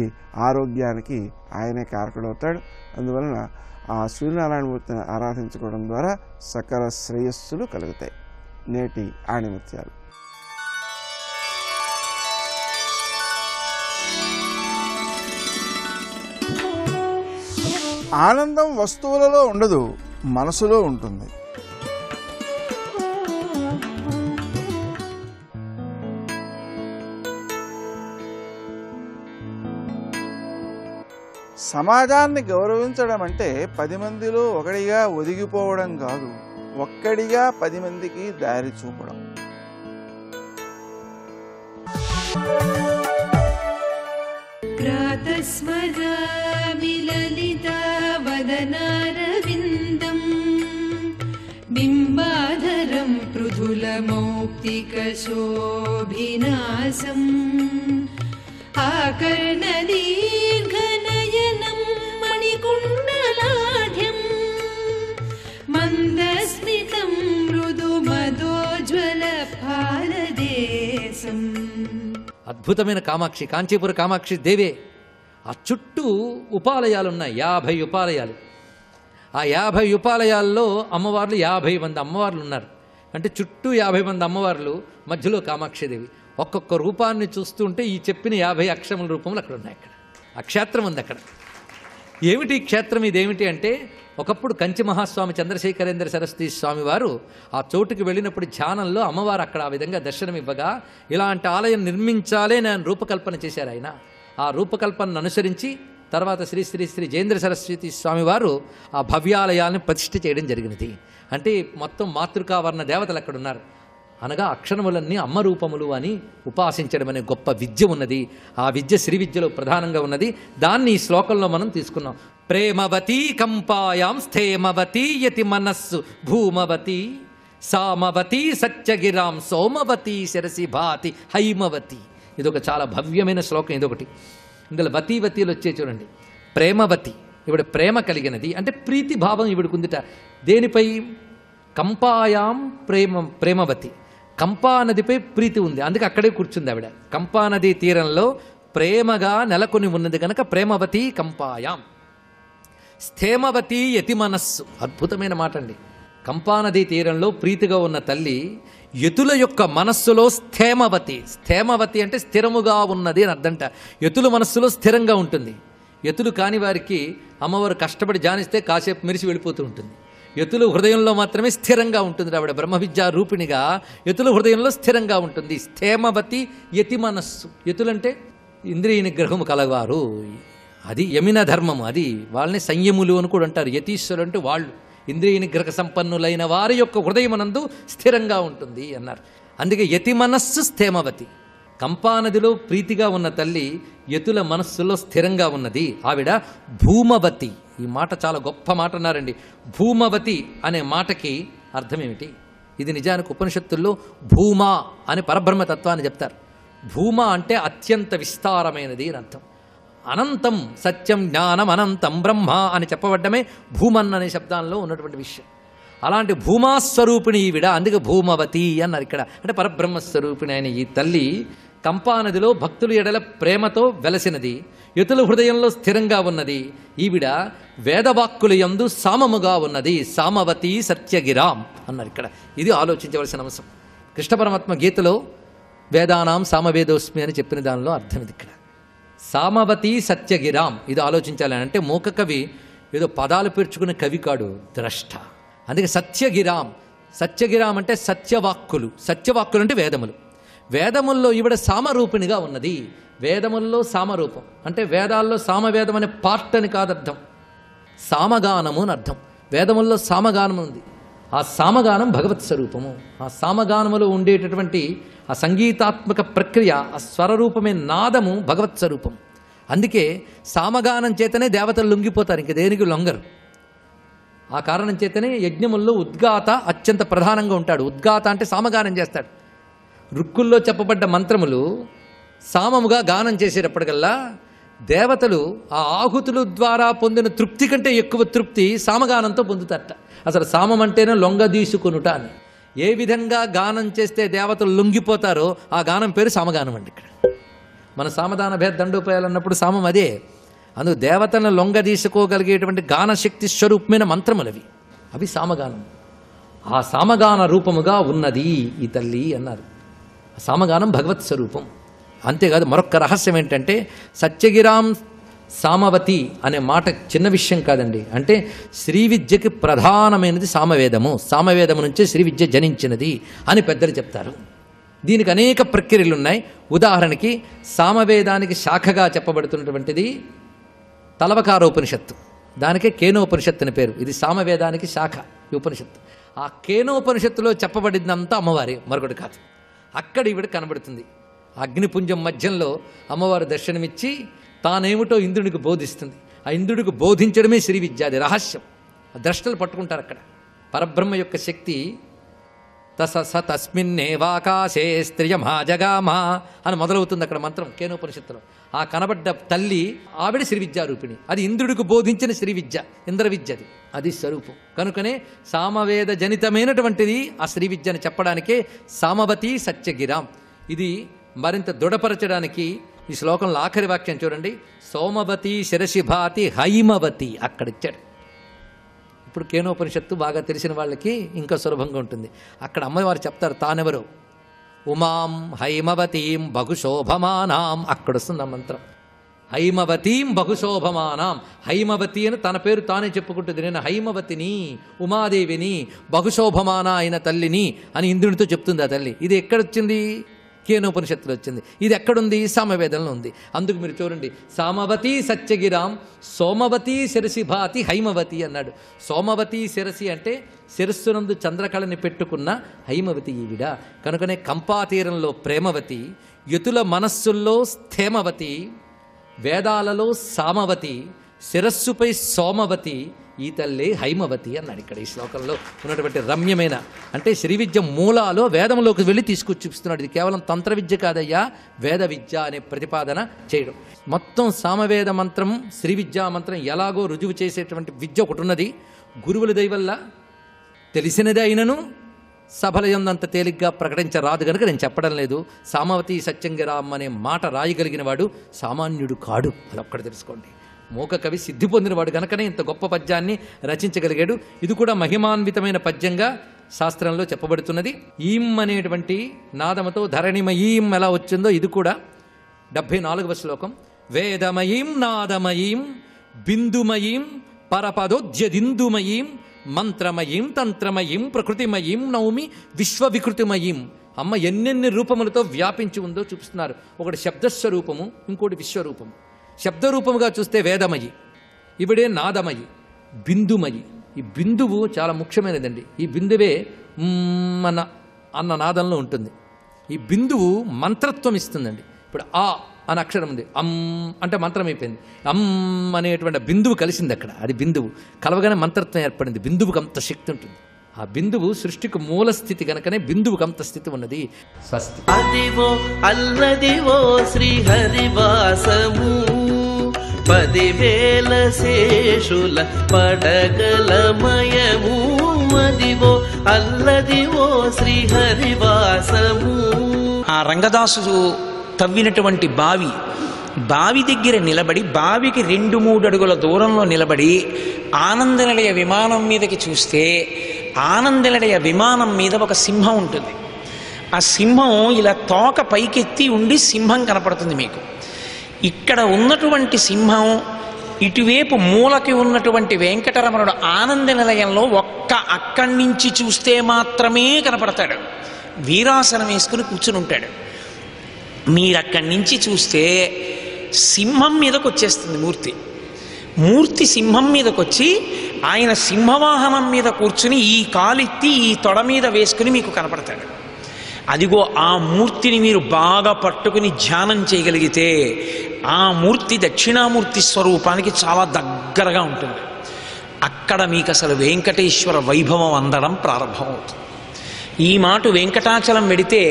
Speaker 6: ఆరోగ్యానికి ఆయనే కారకుడవుతాడు. అందువలన ఆ సూర్యనారాయణమూర్తిని ఆరాధించుకోవడం ద్వారా సకల శ్రేయస్సులు కలుగుతాయి. నేటి ఆణిముత్యాలు. ఆనందం వస్తువులలో ఉండదు, మనసులో ఉంటుంది. సమాజాన్ని గౌరవించడం అంటే 10 మందిలో ఒకడిగా ఒదిగిపోవడం కాదు, ఒక్కడిగా 10 మందికి దారి చూపడం.
Speaker 7: ప్రాతస్మరామి లలితావదనారవిందం బింబాధరం పృథులమౌక్తికశోభినాసం ఆకర్ణదీర్ఘనయనం మణికుండలాఢ్యం మందస్మితం మృదుమదోజ్వల భారదేశం.
Speaker 8: అద్భుతమైన కామాక్షి, కాంచీపుర కామాక్షి దేవే. ఆ చుట్టూ ఉపాలయాలు ఉన్నాయి, 50 ఉపాలయాలు. ఆ 50 ఉపాలయాల్లో అమ్మవార్లు 50 మంది అమ్మవార్లు ఉన్నారు. అంటే చుట్టూ 50 మంది అమ్మవార్లు, మధ్యలో కామాక్షిదేవి. ఒక్కొక్క రూపాన్ని చూస్తుంటే ఈ చెప్పిన 50 అక్షరముల రూపములు అక్కడ ఉన్నాయి. అక్కడ ఆ క్షేత్రం ఉంది. అక్కడ ఏమిటి క్షేత్రం? ఇదేమిటి అంటే ఒకప్పుడు కంచి మహాస్వామి చంద్రశేఖరేంద్ర సరస్వతి స్వామి వారు ఆ చోటుకి వెళ్ళినప్పుడు ధ్యానంలో అమ్మవారు అక్కడ ఆ విధంగా దర్శనం ఇవ్వగా ఇలాంటి ఆలయం నిర్మించాలే నేను రూపకల్పన చేశారు ఆయన. ఆ రూపకల్పనను అనుసరించి తర్వాత శ్రీ శ్రీ శ్రీ జయేంద్ర సరస్వతి స్వామి వారు ఆ భవ్యాలయాలను ప్రతిష్ఠ చేయడం జరిగినది. అంటే మొత్తం మాతృకావర్ణ దేవతలు అక్కడ ఉన్నారు. అనగా అక్షరములన్నీ అమ్మ రూపములు అని ఉపాసించడం అనే గొప్ప విద్య ఉన్నది. ఆ విద్య శ్రీ విద్యలో ప్రధానంగా ఉన్నది. దాన్ని ఈ శ్లోకంలో మనం తీసుకున్నాం. ప్రేమవతీ కంపాయాం స్థేమవతీ యతి మనస్సు భూమవతి సామవతి సత్యగిరాం సోమవతి శిరసి భాతి హైమవతి. ఇదొక చాలా భవ్యమైన శ్లోకం. ఇదొకటి. ఇందులో వతీవతీలు వచ్చే చూడండి. ప్రేమవతి, ఇవిడ ప్రేమ కలిగినది అంటే ప్రీతి భావం ఇవిడుకుందిట. దేనిపై? కంపాయాం ప్రేమవతి. కంపా నదిపై ప్రీతి ఉంది, అందుకే అక్కడే కూర్చుంది ఆవిడ. కంపా నదీ తీరంలో ప్రేమగా నెలకొని ఉన్నది కనుక ప్రేమవతి కంపాయాం. స్థేమవతి యతి మనస్సు, అద్భుతమైన మాట అండి. కంపానదీ తీరంలో ప్రీతిగా ఉన్న తల్లి యతుల యొక్క మనస్సులో స్థేమవతి. స్థేమవతి అంటే స్థిరముగా ఉన్నది అని అర్థంట. యతుల మనస్సులో స్థిరంగా ఉంటుంది. యతులు కాని వారికి అమ్మవారు కష్టపడి జానిస్తే కాసేపు మెరిసి వెళ్ళిపోతూ ఉంటుంది. యతులు హృదయంలో మాత్రమే స్థిరంగా ఉంటుంది. ఆవిడ బ్రహ్మ విద్యా రూపిణిగా యతుల హృదయంలో స్థిరంగా ఉంటుంది. స్థేమవతి యతి మనస్సు. యతులంటే ఇంద్రియ నిగ్రహము కలవారు, అది యమిన ధర్మము. అది వాళ్ళని సంయములు అని కూడా అంటారు. యతీశ్వరులు అంటే వాళ్ళు ఇంద్రియ నిగ్రహ సంపన్నులైన వారి యొక్క హృదయమనందు స్థిరంగా ఉంటుంది అన్నారు. అందుకే యతి మనస్సు స్థేమవతి. కంపానదిలో ప్రీతిగా ఉన్న తల్లి యతుల మనస్సులో స్థిరంగా ఉన్నది. ఆవిడ భూమవతి. ఈ మాట చాలా గొప్ప మాట అన్నారండి. భూమవతి అనే మాటకి అర్థం ఏమిటి? ఇది నిజానికి ఉపనిషత్తుల్లో భూమా అని పరబ్రహ్మతత్వాన్ని చెప్తారు. భూమా అంటే అత్యంత విస్తారమైనది అని అర్థం. అనంతం సత్యం జ్ఞానం అనంతం బ్రహ్మ అని చెప్పబడ్డమే భూమన్ అనే శబ్దాల్లో ఉన్నటువంటి విషయం. అలాంటి భూమాస్వరూపిణి ఈవిడ, అందుకే భూమవతి అన్నారు ఇక్కడ. అంటే పరబ్రహ్మస్వరూపిణి అయిన ఈ తల్లి కంపానదిలో భక్తుల ఎడల ప్రేమతో వెలసినది, యతుల హృదయంలో స్థిరంగా ఉన్నది. ఈవిడ వేదవాక్కుల యందు సామముగా ఉన్నది. సామవతి సత్యగిరాం అన్నారు ఇక్కడ. ఇది ఆలోచించవలసిన అంశం. కృష్ణ పరమాత్మ గీతలో వేదానాం సామవేదోస్మి అని చెప్పిన దానిలో అర్థం ఇది. ఇక్కడ సామవతి సత్యగిరాం ఇది ఆలోచించాలని అంటే మూక కవి ఏదో పదాలు పేర్చుకునే కవి కాడు, ద్రష్ట. అందుకే సత్యగిరాం. సత్యగిరాం అంటే సత్యవాక్కులు. సత్యవాక్కులు అంటే వేదములు. వేదముల్లో ఈవిడ సామరూపిణిగా ఉన్నది. వేదముల్లో సామరూపం అంటే వేదాల్లో సామవేదం అనే పార్ట్ అని కాదర్థం, సామగానము అని అర్థం. వేదముల్లో సామగానం ఉంది. ఆ సామగానం భగవత్ స్వరూపము. ఆ సామగానములో ఉండేటటువంటి ఆ సంగీతాత్మక ప్రక్రియ, ఆ స్వరరూపమే నాదము భగవత్ స్వరూపం. అందుకే సామగానం చేతనే దేవతలు లొంగిపోతారు, ఇంక దేనికి లొంగరు. ఆ కారణం చేతనే యజ్ఞముల్లో ఉద్గాత అత్యంత ప్రధానంగా ఉంటాడు. ఉద్గాత అంటే సామగానం చేస్తాడు. రుక్కుల్లో చెప్పబడ్డ మంత్రములు సామముగా గానం చేసేటప్పటికల్లా దేవతలు ఆ ఆహుతుల ద్వారా పొందిన తృప్తి కంటే ఎక్కువ తృప్తి సామగానంతో పొందుతారట. అసలు సామం అంటేనే లొంగదీసుకొనుట అని. ఏ విధంగా గానం చేస్తే దేవతలు లొంగిపోతారో ఆ గానం పేరు సామగానం అండి. ఇక్కడ మన సామదాన భేద దండోపాయాలన్నప్పుడు సామం అదే. అందుకు దేవతలను లొంగదీసుకోగలిగేటువంటి గానశక్తి స్వరూపమైన మంత్రములవి, అవి సామగానం. ఆ సామగాన రూపముగా ఉన్నది ఈ తల్లి అన్నారు. సామగానం భగవత్ స్వరూపం. అంతేకాదు మరొక రహస్యం ఏంటంటే సత్యగిరాం సామవతి అనే మాట చిన్న విషయం కాదండి. అంటే శ్రీ విద్యకి ప్రధానమైనది సామవేదము. సామవేదము నుంచే శ్రీ విద్య జనించినది అని పెద్దలు చెప్తారు. దీనికి అనేక ప్రక్రియలు ఉన్నాయి. ఉదాహరణకి సామవేదానికి శాఖగా చెప్పబడుతున్నటువంటిది తలవకారోపనిషత్తు. దానికే కేనోపనిషత్తు అని పేరు. ఇది సామవేదానికి శాఖ ఈ ఉపనిషత్తు. ఆ కేనోపనిషత్తులో చెప్పబడిందంతా అమ్మవారి, మరొకటి కాదు. అక్కడ ఈవిడ కనబడుతుంది. అగ్నిపుంజం మధ్యంలో అమ్మవారు దర్శనమిచ్చి తానేమిటో ఇంద్రుడికి బోధిస్తుంది. ఆ ఇంద్రుడికి బోధించడమే శ్రీ విద్య. అది రహస్యం. ద్రష్టలు పట్టుకుంటారు అక్కడ. పరబ్రహ్మ యొక్క శక్తి తస్మిన్నేవాకాశే స్త్రియమాజగామా అని మొదలవుతుంది అక్కడ మంత్రం కేనోపనిషత్తులో. ఆ కనబడ్డ తల్లి ఆవిడ శ్రీ విద్యారూపిణి. అది ఇంద్రుడికి బోధించిన శ్రీ విద్య, ఇంద్ర విద్యది. అది స్వరూపం. కనుకనే సామవేద జనితమైనటువంటిది ఆ శ్రీ విద్య అని చెప్పడానికే సామవతి సత్యగిరాం. ఇది మరింత దృఢపరచడానికి ఈ శ్లోకంలో ఆఖరి వాక్యం చూడండి. సోమవతి శిరసిభాతి హైమవతి అక్కడిచ్చాడు. ఇప్పుడు కేనోపనిషత్తు బాగా తెలిసిన వాళ్ళకి ఇంకా సులభంగా ఉంటుంది. అక్కడ అమ్మవారు చెప్తారు తానెవరో. ఉమాం హైమవతీం బహుశోభమానాం అక్కడొస్తుంది ఆ మంత్రం. హైమవతీం బహుశోభమానాం. హైమవతి అని తన పేరు తానే చెప్పుకుంటుంది. నేను హైమవతిని, ఉమాదేవిని, బహుశోభమాన అయిన తల్లిని అని ఇంద్రునితో చెప్తుంది ఆ తల్లి. ఇది ఎక్కడొచ్చింది? కేనోపనిషత్తులో వచ్చింది. ఇది ఎక్కడుంది? సామవేదంలో ఉంది. అందుకు మీరు చూడండి, సామవతి సత్యగిరాం సోమవతి శిరసిభాతి హైమవతి అన్నాడు. సోమవతి శిరసి అంటే శిరస్సునందు చంద్రకళని పెట్టుకున్న హైమవతి ఈవిడ. కనుకనే కంపాతీరంలో ప్రేమవతి, యతుల మనస్సుల్లో స్థేమవతి, వేదాలలో సామవతి, శిరస్సుపై సోమవతి, ఈ తల్లే హైమవతి అన్నాడు. ఇక్కడ ఈ శ్లోకంలో ఉన్నటువంటి రమ్యమైన, అంటే శ్రీ విద్య మూలాలో వేదంలోకి వెళ్ళి తీసుకొచ్చి చూపిస్తున్నాడు. ఇది కేవలం తంత్ర విద్య కాదయ్యా, వేద విద్య అనే ప్రతిపాదన చేయడం. మొత్తం సామవేద మంత్రం, శ్రీ విద్యా మంత్రం ఎలాగో రుజువు చేసేటువంటి విద్య ఒకటి ఉన్నది. గురువుల దయ వల్ల తెలిసినది అయినను సభల యందంత తేలిగ్గా ప్రకటించరాదు కనుక నేను చెప్పడం లేదు. సామవతి సత్యంగిరామ్ అనే మాట రాయగలిగిన వాడు సామాన్యుడు కాడు, అదొక్కటి తెలుసుకోండి. మూక కవి సిద్ధి పొందినవాడు కనుకనే ఇంత గొప్ప పద్యాన్ని రచించగలిగాడు. ఇది కూడా మహిమాన్వితమైన పద్యంగా శాస్త్రంలో చెప్పబడుతున్నది. ఈం అనేటువంటి నాదముతో ధరణిమయీం ఎలా వచ్చిందో ఇది కూడా 74వ శ్లోకం. వేదమయీం నాదమయీం బిందుమయీం పరపదోద్యదిందుమయీం మంత్రమయీం తంత్రమయీం ప్రకృతిమయీం నౌమి విశ్వవికృతిమయీం. అమ్మ ఎన్నెన్ని రూపములతో వ్యాపించి ఉందో చూపిస్తున్నారు. ఒకటి శబ్దస్వరూపము, ఇంకోటి విశ్వరూపము. శబ్దరూపముగా చూస్తే వేదమయి, ఇవిడే నాదమయి, బిందుమయి. ఈ బిందువు చాలా ముఖ్యమైనదండి. ఈ బిందువే అన్న నాదంలో ఉంటుంది. ఈ బిందువు మంత్రత్వం ఇస్తుందండి. ఇప్పుడు ఆ అని అక్షరం ఉంది, అంటే మంత్రం అయిపోయింది. అనేటువంటి బిందువు కలిసింది అక్కడ, అది బిందువు కలవగానే మంత్రత్వం ఏర్పడింది. బిందువుకి అంత శక్తి ఉంటుంది. ఆ బిందువు సృష్టికి మూల స్థితి కనుకనే బిందువుకి అంత స్థితి ఉన్నది. స్వస్తి.
Speaker 5: అదివో అల్లదివో శ్రీహరివాసము 10,000 శేషుల పడగలమయము. అదివో అల్లదివో శ్రీహరివాసము.
Speaker 9: ఆ రంగదాసు తవ్వినటువంటి బావి దగ్గర నిలబడి, బావికి 2-3 అడుగుల దూరంలో నిలబడి ఆనందనిలయ విమానం మీదకి చూస్తే, ఆనందనిలయ విమానం మీద ఒక సింహం ఉంటుంది. ఆ సింహం ఇలా తోక పైకెత్తి ఉండి సింహం కనపడుతుంది మీకు. ఇక్కడ ఉన్నటువంటి సింహం ఇటువైపు మూలకి ఉన్నటువంటి వెంకటరమణుడు ఆనంద నిలయంలో అక్కడి నుంచి చూస్తే మాత్రమే కనపడతాడు. వీరాసనం వేసుకుని కూర్చుని ఉంటాడు. మీరక్కడి నుంచి చూస్తే సింహం మీదకి వచ్చేస్తుంది మూర్తి సింహం మీదకి వచ్చి ఆయన సింహవాహనం మీద కూర్చుని ఈ కాలెత్తి ఈ తొడ మీద వేసుకుని మీకు కనపడతాడు. అదిగో ఆ మూర్తిని మీరు బాగా పట్టుకుని ధ్యానం చేయగలిగితే ఆ మూర్తి దక్షిణామూర్తి స్వరూపానికి చాలా దగ్గరగా ఉంటుంది. అక్కడ మీకు అసలు వెంకటేశ్వర వైభవం అందడం ప్రారంభమవుతుంది. ఈ మాట వెంకటాచలం వెడితే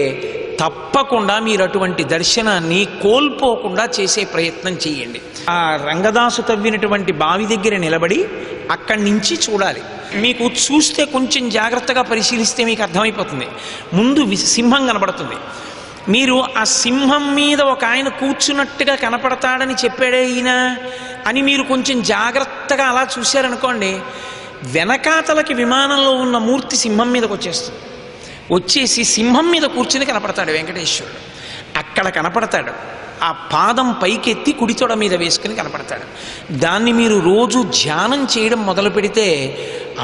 Speaker 9: తప్పకుండా మీరు అటువంటి దర్శనాన్ని కోల్పోకుండా చేసే ప్రయత్నం చేయండి. ఆ రంగదాసు తవ్వినటువంటి బావి దగ్గర నిలబడి అక్కడి నుంచి చూడాలి. మీకు చూస్తే కొంచెం జాగ్రత్తగా పరిశీలిస్తే మీకు అర్థమైపోతుంది. ముందు సింహం కనపడుతుంది. మీరు ఆ సింహం మీద ఒక ఆయన కూర్చున్నట్టుగా కనపడతాడని చెప్పాడే ఈయన అని మీరు కొంచెం జాగ్రత్తగా అలా చూశారనుకోండి, వెనకాతలకి విమానంలో ఉన్న మూర్తి సింహం మీదకి వచ్చేసి సింహం మీద కూర్చుని కనపడతాడు వెంకటేశ్వరుడు. అక్కడ కనపడతాడు. ఆ పాదం పైకెత్తి కుడితొడ మీద వేసుకుని కనపడతాడు. దాన్ని మీరు రోజు ధ్యానం చేయడం మొదలు పెడితే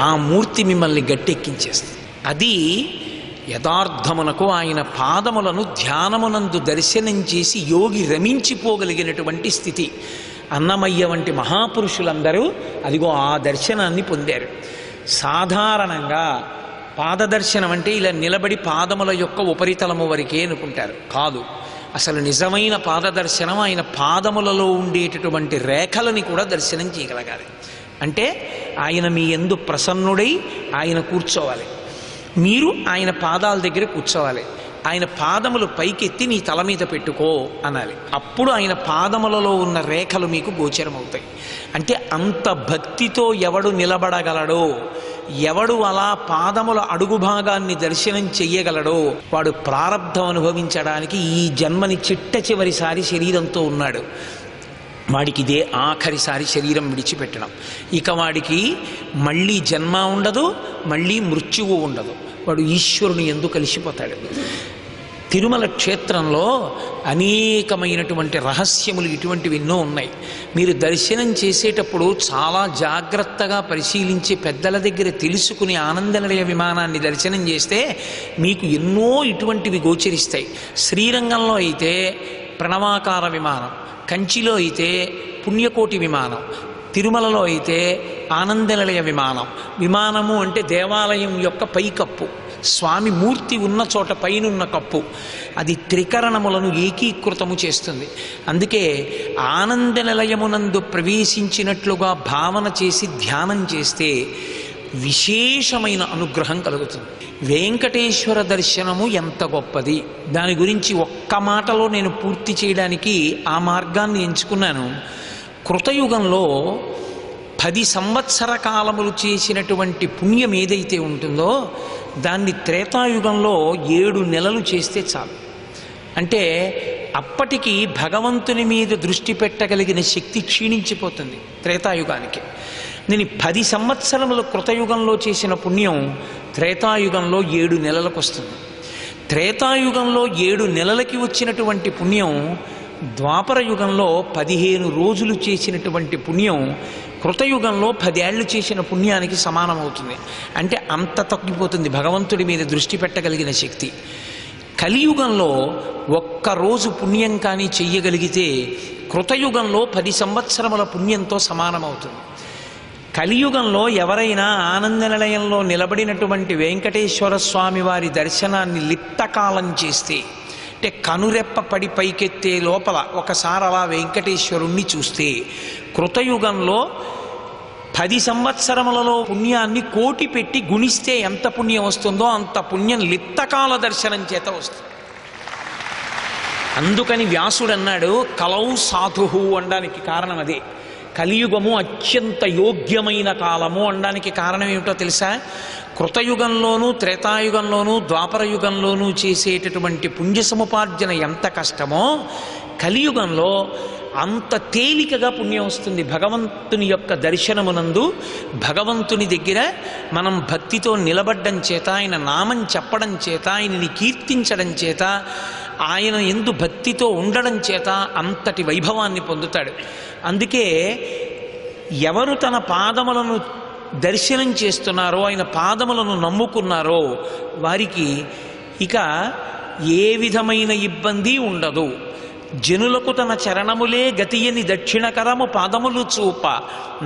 Speaker 9: ఆ మూర్తి మిమ్మల్ని గట్టెక్కించేస్తుంది. అది యథార్థమునకు ఆయన పాదములను ధ్యానమునందు దర్శనం చేసి యోగి రమించిపోగలిగినటువంటి స్థితి. అన్నమయ్య వంటి మహాపురుషులందరూ అదిగో ఆ దర్శనాన్ని పొందారు. సాధారణంగా పాదదర్శనం అంటే ఇలా నిలబడి పాదముల యొక్క ఉపరితలము వరకే అనుకుంటారు. కాదు, అసలు నిజమైన పాదదర్శనం ఆయన పాదములలో ఉండేటటువంటి రేఖలని కూడా దర్శనం చేయగలగాలి. అంటే ఆయన మీ యందు ప్రసన్నుడై ఆయన కూర్చోవాలి, మీరు ఆయన పాదాల దగ్గర కూర్చోవాలి. ఆయన పాదములు పైకెత్తి నీ తల మీద పెట్టుకో అనాలి. అప్పుడు ఆయన పాదములలో ఉన్న రేఖలు మీకు గోచరమవుతాయి. అంటే అంత భక్తితో ఎవడు నిలబడగలడో, ఎవడు అలా పాదముల అడుగు భాగాన్ని దర్శనం చెయ్యగలడో వాడు ప్రారబ్ధం అనుభవించడానికి ఈ జన్మని చిట్టచివరిసారి శరీరంతో ఉన్నాడు. వాడికి ఇదే ఆఖరిసారి శరీరం విడిచిపెట్టడం. ఇక వాడికి మళ్ళీ జన్మ ఉండదు, మళ్ళీ మృత్యువు ఉండదు. వాడు ఈశ్వరుని యందు కలిసిపోతాడు. తిరుమల క్షేత్రంలో అనేకమైనటువంటి రహస్యములు ఇటువంటివి ఎన్నో ఉన్నాయి. మీరు దర్శనం చేసేటప్పుడు చాలా జాగ్రత్తగా పరిశీలించి పెద్దల దగ్గర తెలుసుకుని ఆనందనిలయ విమానాన్ని దర్శనం చేస్తే మీకు ఎన్నో ఇటువంటివి గోచరిస్తాయి. శ్రీరంగంలో అయితే ప్రణవాకార విమానం, కంచిలో అయితే పుణ్యకోటి విమానం, తిరుమలలో అయితే ఆనందనిలయ విమానం. విమానము అంటే దేవాలయం యొక్క పైకప్పు, స్వామి మూర్తి ఉన్న చోట పైనున్న కప్పు, అది త్రికరణములను ఏకీకృతము చేస్తుంది. అందుకే ఆనంద నిలయమునందు ప్రవేశించినట్లుగా భావన చేసి ధ్యానం చేస్తే విశేషమైన అనుగ్రహం కలుగుతుంది. వెంకటేశ్వర దర్శనము ఎంత గొప్పది, దాని గురించి ఒక్క మాటలో నేను పూర్తి చేయడానికి ఆ మార్గాన్ని ఎంచుకున్నాను. కృతయుగంలో 10 సంవత్సర కాలములు చేసినటువంటి పుణ్యం ఏదైతే ఉంటుందో దాన్ని త్రేతాయుగంలో 7 నెలలు చేస్తే చాలు. అంటే అప్పటికి భగవంతుని మీద దృష్టి పెట్టగలిగిన శక్తి క్షీణించిపోతుంది త్రేతాయుగానికి. నేను 10 సంవత్సరములు కృతయుగంలో చేసిన పుణ్యం త్రేతాయుగంలో 7 నెలలకు వస్తుంది. త్రేతాయుగంలో 7 నెలలకి వచ్చినటువంటి పుణ్యం ద్వాపర యుగంలో 15 రోజులు చేసినటువంటి పుణ్యం కృతయుగంలో 10 ఏళ్ళు చేసిన పుణ్యానికి సమానమవుతుంది. అంటే అంత తగ్గిపోతుంది భగవంతుడి మీద దృష్టి పెట్టగలిగిన శక్తి. కలియుగంలో ఒక్కరోజు పుణ్యం కానీ చెయ్యగలిగితే కృతయుగంలో 10 సంవత్సరముల పుణ్యంతో సమానమవుతుంది. కలియుగంలో ఎవరైనా ఆనంద నిలయంలో నిలబడినటువంటి వెంకటేశ్వర స్వామి వారి దర్శనాన్ని లిప్తకాలం చేస్తే, అంటే కనురెప్ప పడి పైకెత్తే లోపల ఒకసారి అలా వెంకటేశ్వరుణ్ణి చూస్తే కృతయుగంలో 10 సంవత్సరములలో పుణ్యాన్ని కోటి పెట్టి గుణిస్తే ఎంత పుణ్యం వస్తుందో అంత పుణ్యం లిప్తకాల దర్శనం చేత వస్తుంది. అందుకని వ్యాసుడు అన్నాడు కలౌ సాధుహు అనడానికి కారణం అదే. కలియుగము అత్యంత యోగ్యమైన కాలము అనడానికి కారణం ఏమిటో తెలుసా? కృతయుగంలోనూ త్రేతాయుగంలోనూ ద్వాపర యుగంలోనూ చేసేటటువంటి పుణ్య సముపార్జన ఎంత కష్టమో కలియుగంలో అంత తేలికగా పుణ్యం వస్తుంది. భగవంతుని యొక్క దర్శనమునందు భగవంతుని దగ్గర మనం భక్తితో నిలబడ్డం చేత, ఆయన నామం చెప్పడం చేత, ఆయనని కీర్తించడం చేత, ఆయన యందు భక్తితో ఉండడం చేత అంతటి వైభవాన్ని పొందుతాడు. అందుకే ఎవరు తన పాదములను దర్శనం చేస్తున్నారో, ఆయన పాదములను నమ్ముకున్నారో వారికి ఇక ఏ విధమైన ఇబ్బంది ఉండదు. జనులకు తన చరణములే గతి అని దక్షిణకరము పాదములు చూప,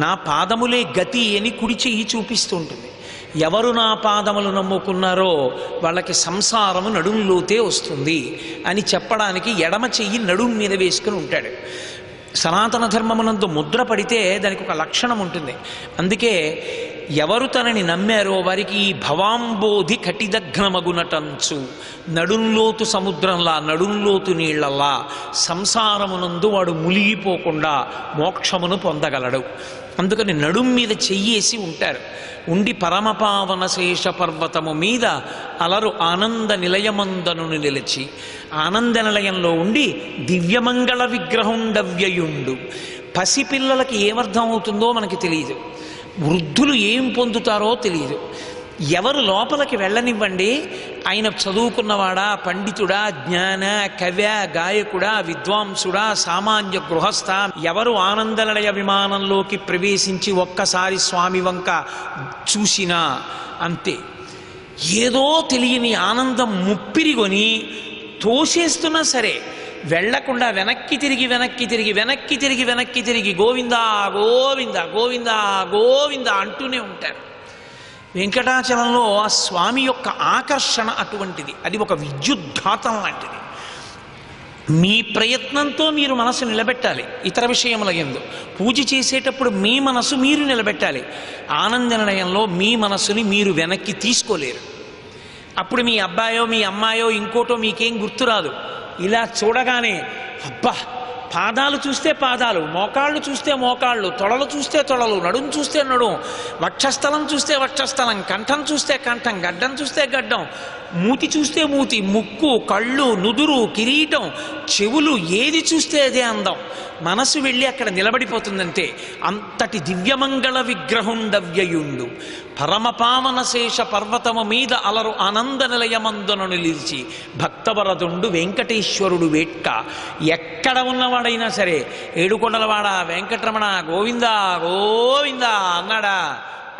Speaker 9: నా పాదములే గతి అని కుడి చెయ్యి చూపిస్తూ ఉంటుంది. ఎవరు నా పాదములు నమ్ముకున్నారో వాళ్ళకి సంసారము నడుంలోతే వస్తుంది అని చెప్పడానికి ఎడమ చెయ్యి నడుం మీద వేసుకుని ఉంటాడు. సనాతన ధర్మమునందు ముద్ర పడితే దానికి ఒక లక్షణం ఉంటుంది. అందుకే ఎవరు తనని నమ్మారో వారికి ఈ భవాంబోధి కటిదగ్నమగునటంచు, నడుంలోతు సముద్రంలా, నడుంలోతు నీళ్లలా సంసారమునందు వాడు మునిగిపోకుండా మోక్షమును పొందగలడు. అందుకని నడుం మీద చెయ్యేసి ఉంటారు. ఉండి పరమపావన శేష పర్వతము మీద అలరు ఆనంద నిలయమందను నిలిచి, ఆనంద నిలయంలో ఉండి దివ్యమంగళ విగ్రహుండవ్యయుండు. పసిపిల్లలకి ఏమర్థం అవుతుందో మనకి తెలియదు, వృద్ధులు ఏం పొందుతారో తెలియదు. ఎవరు లోపలికి వెళ్ళనివ్వండి, ఆయన చదువుకున్నవాడా, పండితుడా, జ్ఞాన, కవ్య, గాయకుడా, విద్వాంసుడా, సామాన్య గృహస్థ, ఎవరు ఆనందనిలయ విమానంలోకి ప్రవేశించి ఒక్కసారి స్వామి వంక చూసినా అంతే, ఏదో తెలియని ఆనందం ముప్పిరిగొని తోసేస్తున్నా సరే వెళ్లకుండా వెనక్కి తిరిగి గోవిందా గోవిందా గోవిందా గోవిందా అంటూనే ఉంటారు. వెంకటాచలంలో ఆ స్వామి యొక్క ఆకర్షణ అటువంటిది, అది ఒక విద్యుద్ఘాతం లాంటిది. మీ ప్రయత్నంతో మీరు మనసు నిలబెట్టాలి. ఇతర విషయముల యందు పూజ చేసేటప్పుడు మీ మనసు మీరు నిలబెట్టాలి. ఆనంద నిలయంలో మీ మనసుని మీరు వెనక్కి తీసుకోలేరు. అప్పుడు మీ అబ్బాయో మీ అమ్మాయో ఇంకోటో మీకేం గుర్తురాదు. ఇలా చూడగానే అబ్బా పాదాలు చూస్తే పాదాలు, మోకాళ్ళు చూస్తే మోకాళ్ళు, తొడలు చూస్తే తొడలు, నడుం చూస్తే నడుం, వక్షస్థలం చూస్తే వక్షస్థలం, కంఠం చూస్తే కంఠం, గడ్డం చూస్తే గడ్డం, మూతి చూస్తే మూతి, ముక్కు, కళ్ళు, నుదురు, కిరీటం, చెవులు, ఏది చూస్తే అదే అందం. మనసు వెళ్ళి అక్కడ నిలబడిపోతుందంటే అంతటి దివ్యమంగళ విగ్రహుండవ్యయుండు పరమపావన శేష పర్వతము మీద అలరు ఆనంద నిలయమందును నిలిచి భక్తవరదుండు వెంకటేశ్వరుడు వేట్క. ఎక్కడ ఉన్నవాడైనా సరే ఏడుకొండలవాడ వెంకటరమణ గోవిందా గోవిందా అన్నాడా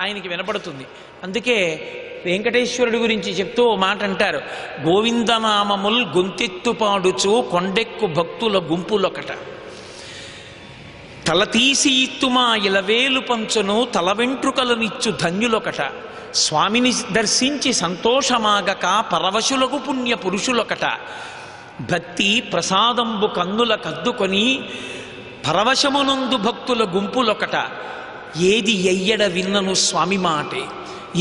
Speaker 9: ఆయనకి వినపడుతుంది. అందుకే వెంకటేశ్వరుడి గురించి చెప్తూ ఓ మాట అంటారు, గోవిందనామముల్ గొంతెత్తు పాడుచు కొండెక్కు భక్తుల గుంపులొకట, తల తీసి ఇత్తుమా ఇలవేలు పంచును తల వెంట్రుకలనిచ్చు ధన్యులొకట, స్వామిని దర్శించి సంతోషమాగక పరవశులకు పుణ్య పురుషులొకట, భక్తి ప్రసాదంబు కన్నుల కద్దుకొని పరవశమునందు భక్తుల గుంపులొకట, ఏది ఎయ్యడ విన్నను స్వామి మాటే,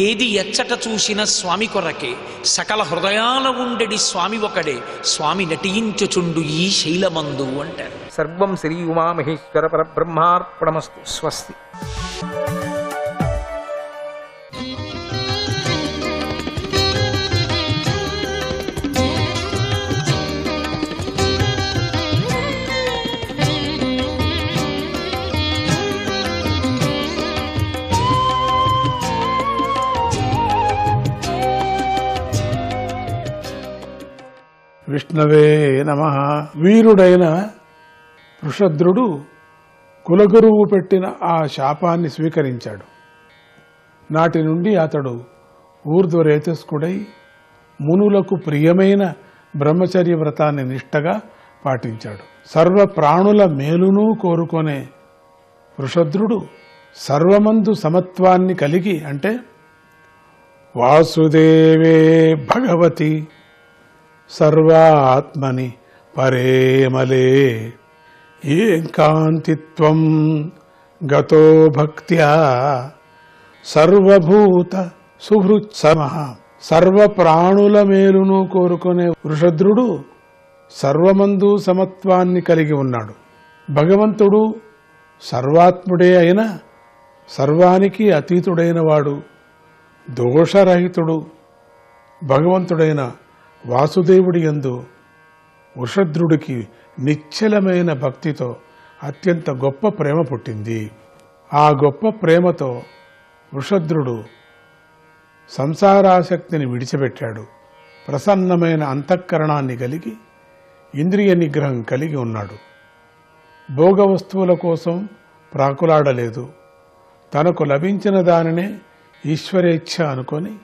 Speaker 9: ఏది ఎచ్చట చూసిన స్వామి కొరకే, సకల హృదయాల ఉండెడి స్వామి ఒకడే, స్వామి నటించుచుండు ఈ శైలమందు అంటారు.
Speaker 10: సర్వం శ్రీ ఉమామహేశ్వర పరబ్రహ్మార్పణమస్తు. స్వస్తి.
Speaker 11: విష్ణవే నమః. వీరుడైన వృషద్రుడు కులగురువు పెట్టిన ఆ శాపాన్ని స్వీకరించాడు. నాటి నుండి అతడు ఊర్ధ్వరేతస్కుడై మునులకు ప్రియమైన బ్రహ్మచర్య వ్రతాన్ని నిష్టగా పాటించాడు. సర్వ ప్రాణుల మేలును కోరుకునే వృషద్రుడు సర్వమందు సమత్వాన్ని కలిగి, అంటే వాసుదేవే భగవతి సర్వాత్మని పరేమలే ఏం కాంతిత్వం గతో భక్త్యా సర్వభూత సుహృత్సమః. సర్వ ప్రాణుల మేలును కోరుకునే వృషద్రుడు సర్వమందు సమత్వాన్ని కలిగి ఉన్నాడు. భగవంతుడు సర్వాత్ముడే అయిన సర్వానికి అతీతుడైన వాడు, దోషరహితుడు భగవంతుడైన వాసుదేవుడి యందు వృషద్రుడికి నిశ్చలమైన భక్తితో అత్యంత గొప్ప ప్రేమ పుట్టింది. ఆ గొప్ప ప్రేమతో వృషద్రుడు సంసారాసక్తిని విడిచిపెట్టాడు. ప్రసన్నమైన అంతఃకరణాన్ని కలిగి ఇంద్రియ నిగ్రహం కలిగి ఉన్నాడు. భోగ వస్తువుల కోసం ప్రాకులాడలేదు. తనకు లభించిన దానినే ఈశ్వరేచ్ఛ అనుకొని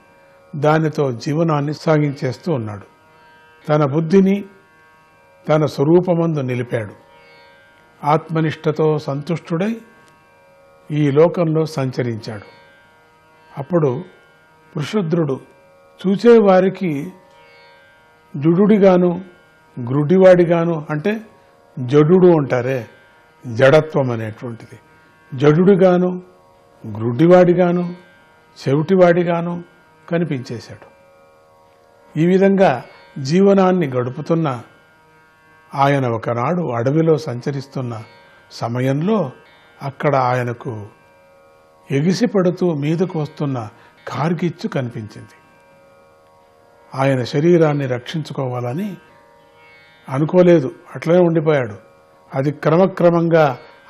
Speaker 11: దానితో జీవనాన్ని సాగించేస్తూ ఉన్నాడు. తన బుద్ధిని తన స్వరూపమందు నిలిపాడు. ఆత్మనిష్టతో సంతుష్టుడై ఈ లోకంలో సంచరించాడు. అప్పుడు వృషద్రుడు చూచేవారికి జుడుడిగాను గ్రుడివాడిగాను, అంటే జడుడు అంటారే జడత్వం అనేటువంటిది, జడుడిగాను గ్రుడివాడిగాను చెవిటివాడిగాను కనిపించేశాడు. ఈ విధంగా జీవనాన్ని గడుపుతున్న ఆయన ఒకనాడు అడవిలో సంచరిస్తున్న సమయంలో అక్కడ ఆయనకు ఎగిసిపడుతూ మీదకు వస్తున్న కార్గిచ్చు కనిపించింది. ఆయన శరీరాన్ని రక్షించుకోవాలని అనుకోలేదు, అట్లనే ఉండిపోయాడు. అది క్రమక్రమంగా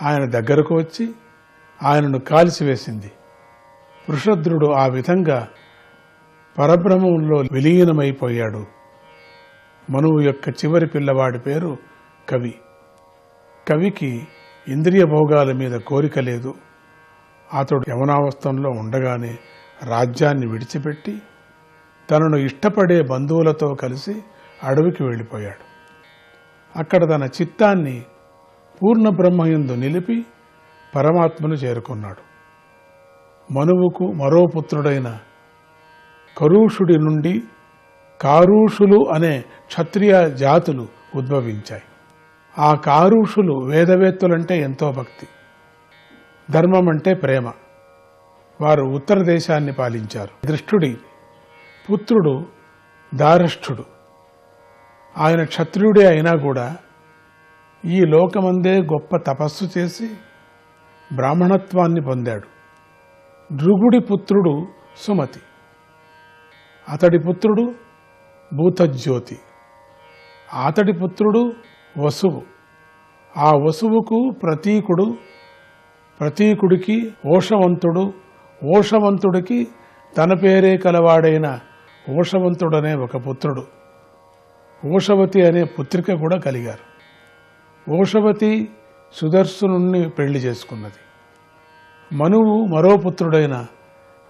Speaker 11: ఆయన దగ్గరకు వచ్చి ఆయనను కాల్చివేసింది. వృషద్రుడు ఆ విధంగా పరబ్రహ్మంలో విలీనమైపోయాడు. మనువు యొక్క చివరి పిల్లవాడి పేరు కవి. కవికి ఇంద్రియ భోగాల మీద కోరిక లేదు. అతడు యవనావస్థంలో ఉండగానే రాజ్యాన్ని విడిచిపెట్టి తనను ఇష్టపడే బంధువులతో కలిసి అడవికి వెళ్ళిపోయాడు. అక్కడ తన చిత్తాన్ని పూర్ణ బ్రహ్మయందు నిలిపి పరమాత్మను చేరుకున్నాడు. మనువుకు మరో పుత్రుడైన కరూషుడి నుండి కారూషులు అనే క్షత్రియ జాతులు ఉద్భవించాయి. ఆ కారూషులు వేదవేత్తులంటే ఎంతో భక్తి, ధర్మం అంటే ప్రేమ. వారు ఉత్తర దేశాన్ని పాలించారు. దృష్టుడి పుత్రుడు దారష్ఠుడు. ఆయన క్షత్రియుడే అయినా కూడా ఈ లోకమందే గొప్ప తపస్సు చేసి బ్రాహ్మణత్వాన్ని పొందాడు. భృగుడి పుత్రుడు సుమతి, అతడి పుత్రుడు భూతజ్యోతి, అతడి పుత్రుడు వసువు. ఆ వసువుకు ప్రతీకుడు, ప్రతీకుడికి ఓషవంతుడు, ఓషవంతుడికి తన పేరే కలవాడైన ఓషవంతుడనే ఒక పుత్రుడు, ఓషవతి అనే పుత్రిక కూడా కలిగారు. ఓషవతి సుదర్శనుణ్ణి పెళ్లి చేసుకున్నది. మనువు మరో పుత్రుడైన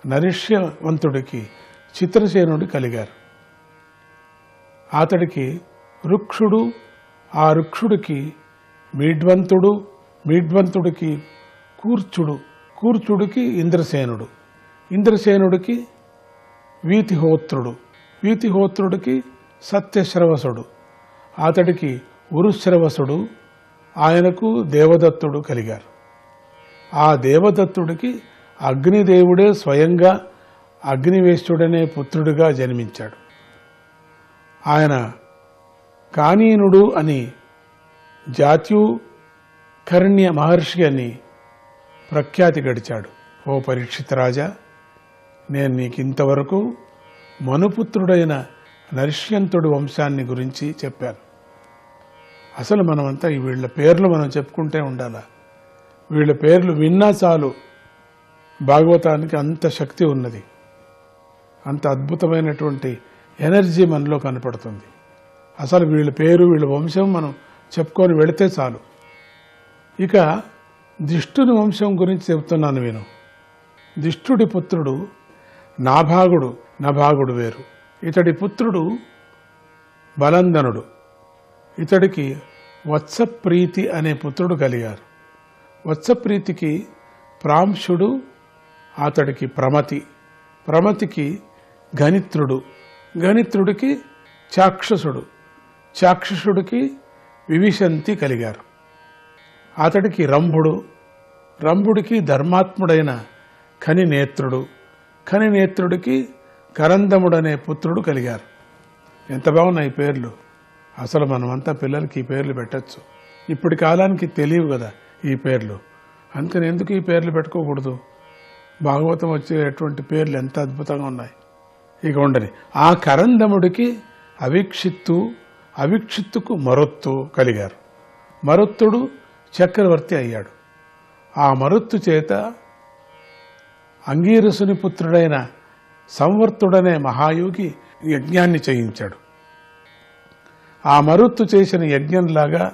Speaker 11: నరిష్యవంతుడికి చిత్రసేనుడు కలిగారు. అతడికి రుక్షుడు, ఆ రుక్షుడికి మీడ్వంతుడు, మీడ్వంతుడికి కూర్చుడు, కూర్చుడికి ఇంద్రసేనుడు, ఇంద్రసేనుడికి వీతిహోత్రుడు, వీతిహోత్రుడికి సత్యశ్రవసుడు, అతడికి ఉరుశ్రవసుడు, ఆయనకు దేవదత్తుడు కలిగారు. ఆ దేవదత్తుడికి అగ్నిదేవుడే స్వయంగా అగ్నివేశ్యుడనే పుత్రుడిగా జన్మించాడు. ఆయన కానీనుడు అని జాత్యుకర్ణ్య మహర్షి అని ప్రఖ్యాతి గడిచాడు. ఓ పరీక్షిత రాజా, నేను నీకింతవరకు మనుపుత్రుడైన నరిష్యంతుడి వంశాన్ని గురించి చెప్పాను. అసలు మనమంతా వీళ్ళ పేర్లు మనం చెప్పుకుంటే ఉండాలా? వీళ్ళ పేర్లు విన్నా చాలు భాగవతానికి అంత శక్తి ఉన్నది, అంత అద్భుతమైనటువంటి ఎనర్జీ మనలో కనపడుతుంది. అసలు వీళ్ళ పేరు, వీళ్ళ వంశం మనం చెప్పుకొని వెళితే చాలు. ఇక దిష్టుని వంశం గురించి చెప్తున్నాను విను. దిష్టుడి పుత్రుడు నాభాగుడు, నభాగుడు వేరు. ఇతడి పుత్రుడు బలందనుడు, ఇతడికి వత్సప్రీతి అనే పుత్రుడు కలిగారు. వత్సప్రీతికి ప్రాంశుడు, అతడికి ప్రమతి, ప్రమతికి గణిత్రుడు, గణిత్రుడికి చాక్షసుడు, చాక్షసుడికి వివిశంతి కలిగారు. అతడికి రంభుడు, రంభుడికి ధర్మాత్ముడైన ఖనినేత్రుడు, ఖనినేత్రుడికి కరందముడనే పుత్రుడు కలిగారు. ఎంత బాగున్నాయి ఈ పేర్లు! అసలు మనమంతా పిల్లలకి ఈ పేర్లు పెట్టచ్చు. ఇప్పటి కాలానికి తెలియవు కదా ఈ పేర్లు, అందుకని ఎందుకు ఈ పేర్లు పెట్టుకోకూడదు? భాగవతం వచ్చేటువంటి పేర్లు ఎంత అద్భుతంగా ఉన్నాయి. ఇక ఉండని ఆ కరందముడికి అవిక్షిత్తు, అవిక్షిత్తుకు మరుత్తు కలిగారు. మరుత్తుడు చక్రవర్తి అయ్యాడు. ఆ మరుత్తు చేత అంగీరసుని పుత్రుడైన సంవర్తుడనే మహాయోగి యజ్ఞాన్ని చేయించాడు. ఆ మరుత్తు చేసిన యజ్ఞంలాగా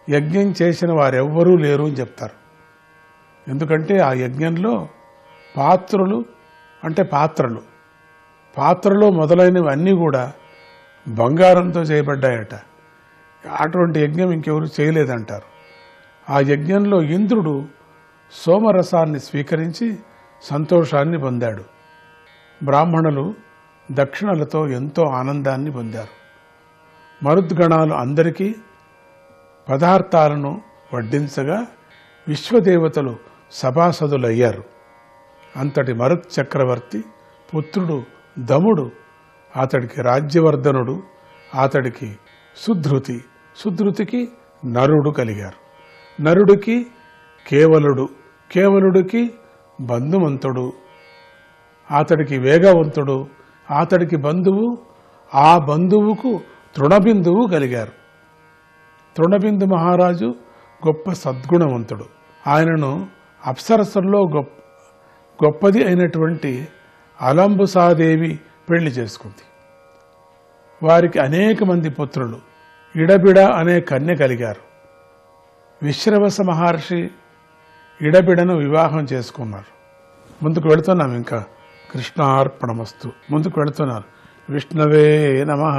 Speaker 11: యజ్ఞం చేసిన వారెవ్వరూ లేరు అని చెప్తారు. ఎందుకంటే ఆ యజ్ఞంలో పాత్రలు అంటే పాత్రలు, పాత్రలో మొదలైనవి అన్నీ కూడా బంగారంతో చేయబడ్డాయట. అటువంటి యజ్ఞం ఇంకెవరు చేయలేదంటారు. ఆ యజ్ఞంలో ఇంద్రుడు సోమరసాన్ని స్వీకరించి సంతోషాన్ని పొందాడు. బ్రాహ్మణులు దక్షిణలతో ఎంతో ఆనందాన్ని పొందారు. మరుద్గణాలు అందరికీ పదార్థాలను వడ్డించగా విశ్వదేవతలు సభాసదులయ్యారు. అంతటి మరుత్ చక్రవర్తి పుత్రుడు దముడు, అతడికి రాజ్యవర్ధనుడు, అతడికి సుధృతి, సుధృతికి నరుడు కలిగారు. నరుడికి కేవలుడు, కేవలుడికి బంధుమంతుడు, అతడికి వేగవంతుడు, అతడికి బంధువు, ఆ బంధువుకు తృణబిందువు కలిగారు. తృణబిందు మహారాజు గొప్ప సద్గుణవంతుడు. ఆయనను అప్సరసల్లో గొప్పది అయినటువంటి అలంబుసాదేవి పెళ్లి చేసుకుంది. వారికి అనేక మంది పుత్రులు, ఇడబిడ అనే కన్య కలిగారు. విశ్రవస మహర్షి ఇడబిడను వివాహం చేసుకున్నారు. ముందుకు వెళుతున్నాం, ఇంకా కృష్ణార్పణమస్తు. ముందుకు వెళుతున్నారు. విష్ణవే నమః.